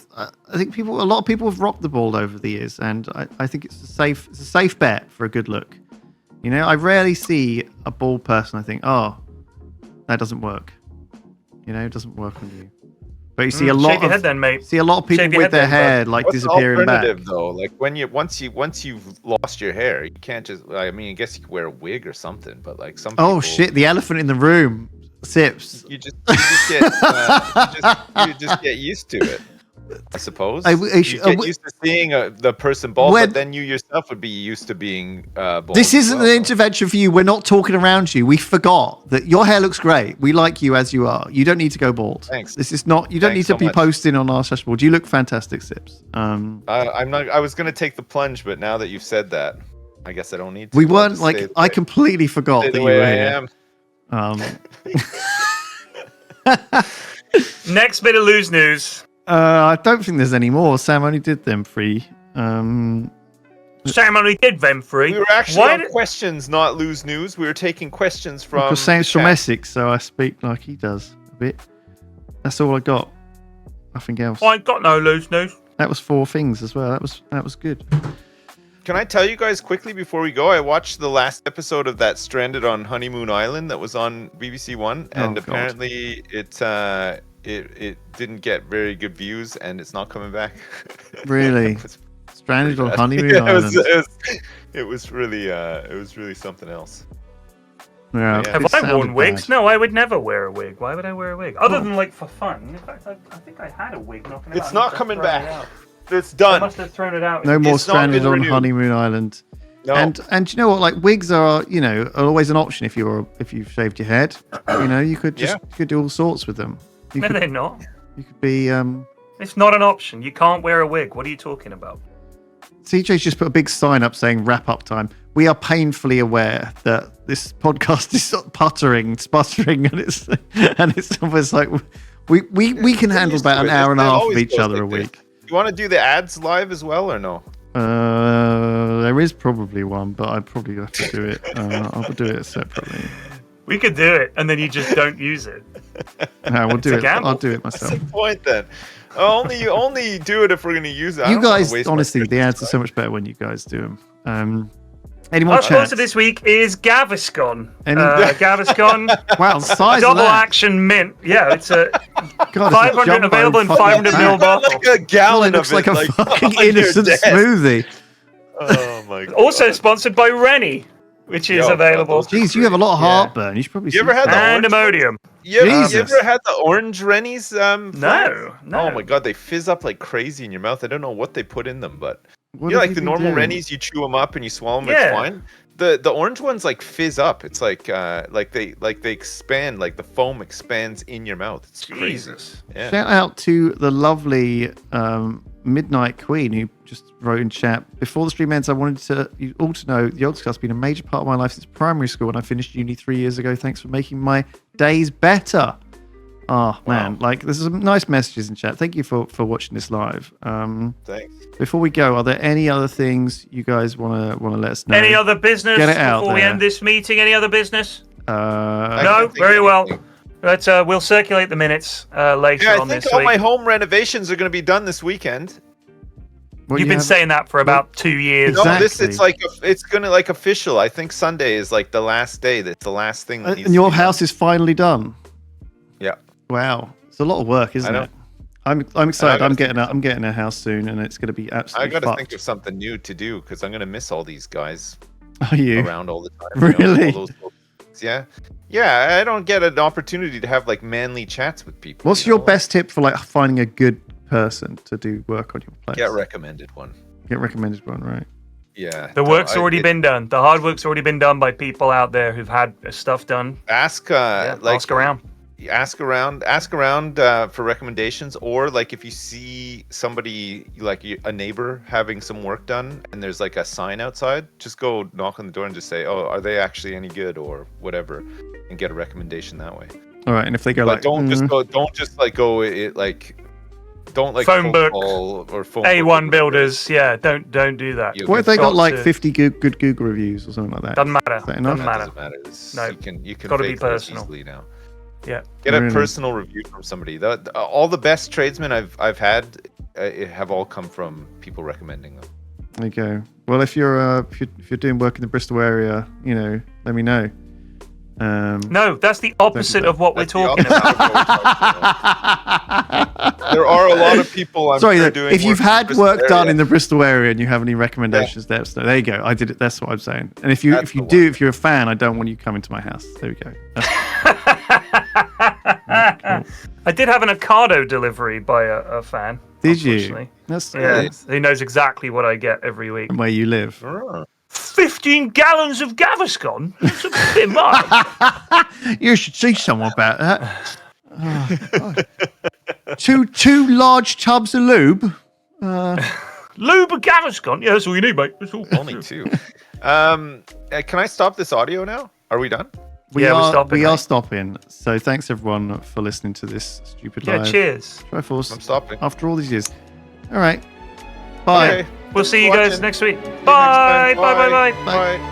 lot of people have rocked the bald over the years, and I think it's a safe bet for a good look. I rarely see a bald person. I think, oh, that doesn't work. It doesn't work on you. But you see a lot Shave your head then, mate. see a lot of people Shave your with head their then, bud. hair like What's the disappearing back. alternative though? Like once you've lost your hair, you can't just. I mean, I guess you could wear a wig or something, but like some. Oh people, shit! The elephant in the room. Sips. You just get used to it. I suppose. You get used to seeing the person bald, but then you yourself would be used to being bald. This as isn't well. an intervention for you. We're not talking around you. We forgot that your hair looks great. We like you as you are. You don't need to go bald. Thanks. This is not. You don't Thanks need to so be much. posting on our social board. You look fantastic, Sips. I'm not. I was gonna take the plunge, but now that you've said that, I guess I don't need to. We I'll weren't just like. stay the I way- completely forgot stay that the you way were I here. am. Next bit of Lews news. I don't think there's any more. Sam only did them 3. Sam only did them 3. We were actually on questions, not lose news. We were taking questions from. Because Sam's from Essex, so I speak like he does a bit. That's all I got. Nothing else. I ain't got no lose news. That was 4 things as well. That was good. Can I tell you guys quickly before we go? I watched the last episode of that Stranded on Honeymoon Island that was on BBC One, and apparently it didn't get very good views, and it's not coming back. Really? Stranded on Honeymoon Island. It was really something else. Yeah. Have I worn wigs? No, I would never wear a wig. Why would I wear a wig? Other than like for fun. In fact, I think I had a wig knocking about. It's not coming back. It's done. I must have thrown it out. No more Stranded on Honeymoon Island. No. And you know what? Like wigs are always an option if you've shaved your head. You could you could do all sorts with them. No, they're not. You could be. It's not an option. You can't wear a wig. What are you talking about? CJ's just put a big sign up saying wrap up time. We are painfully aware that this podcast is sputtering, and it's almost like we can handle about an hour and a half of each other a week. You want to do the ads live as well or no? There is probably one, but I'd probably have to do it. I'll do it separately. We could do it, and then you just don't use it. No, we'll do it. I'll do it myself. What's the point then? Only do it if we're going to use it. You guys, honestly, the ads are so much better when you guys do them. Any more Our chats? sponsor this week is Gaviscon. Gaviscon. Wow, the size double of that. action mint. Yeah, it's a God, 500 available in 500 ml bottle. Like a gallon it looks of like it, a fucking innocent smoothie. Oh my god. Also sponsored by Rennie, which is available. Jeez, you have a lot of heartburn. You should probably. You ever had the and Imodium. You ever had the orange Rennies? No. Oh my god, they fizz up like crazy in your mouth. I don't know what they put in them, but What the normal Rennies, you chew them up and you swallow them. It's fine. The orange ones like fizz up. It's like they expand, like the foam expands in your mouth. It's crazy. Yeah. Shout out to the lovely Midnight Queen who just wrote in chat. Before the stream ends, I wanted you all to know the Yogscast has been a major part of my life since primary school when I finished uni 3 years ago. Thanks for making my days better. Oh man, there's some nice messages in chat. Thank you for watching this live. Thanks. Before we go, are there any other things you guys want to let us know? Any other business Get it out before we there. end this meeting? Any other business? No, very well. But we'll circulate the minutes later on this week. I think all my home renovations are going to be done this weekend. Well, You've been saying that for about 2 years. Exactly. No, it's going to like official. I think Sunday is like the last day. That's the last thing. That needs and to your be house done. is finally done. Yeah. Wow, it's a lot of work, isn't it? I'm excited. I'm getting a house soon, and it's going to be absolutely. I got to think of something new to do because I'm going to miss all these guys. Are you around all the time? Really? All those yeah. I don't get an opportunity to have like manly chats with people. What's your best tip for like finding a good person to do work on your place? Get recommended one. Right? Yeah. The work's already been done. The hard work's already been done by people out there who've had stuff done. Ask around. Ask around for recommendations, or like if you see somebody like a neighbor having some work done and there's like a sign outside, just go knock on the door and just say, oh, are they actually any good or whatever, and get a recommendation that way. All right, and if they go don't just phone book or phone A1 builders. Yeah, don't do that. What if they got like 50 good Google reviews or something like that? Doesn't matter. Doesn't matter. No, you can gotta fake be personal easily now. Yeah, get a personal review from somebody. All the best tradesmen I've had have all come from people recommending them. There you go. Well, if you're doing work in the Bristol area, let me know. No, that's the opposite of what we're talking about. There are a lot of people. If you've had work done in the Bristol area and you have any recommendations, there you go. I did it. That's what I'm saying. And if you're a fan, I don't want you coming to my house. There we go. Cool. I did have an avocado delivery by a fan. Did you? He knows exactly what I get every week. And where you live. 15 gallons of Gaviscon? That's a bit much. You should see someone about that. Two large tubs of lube. Lube and Gaviscon? Yeah, that's all you need, mate. That's all. Only 2. Can I stop this audio now? Are we done? We are stopping. So thanks everyone for listening to this stupid live. Cheers. Triforce. I'm stopping. After all these years. All right. Bye. Okay. We'll see you guys watching. next week. See you next Bye. time. Bye. Bye. Bye. Bye. Bye.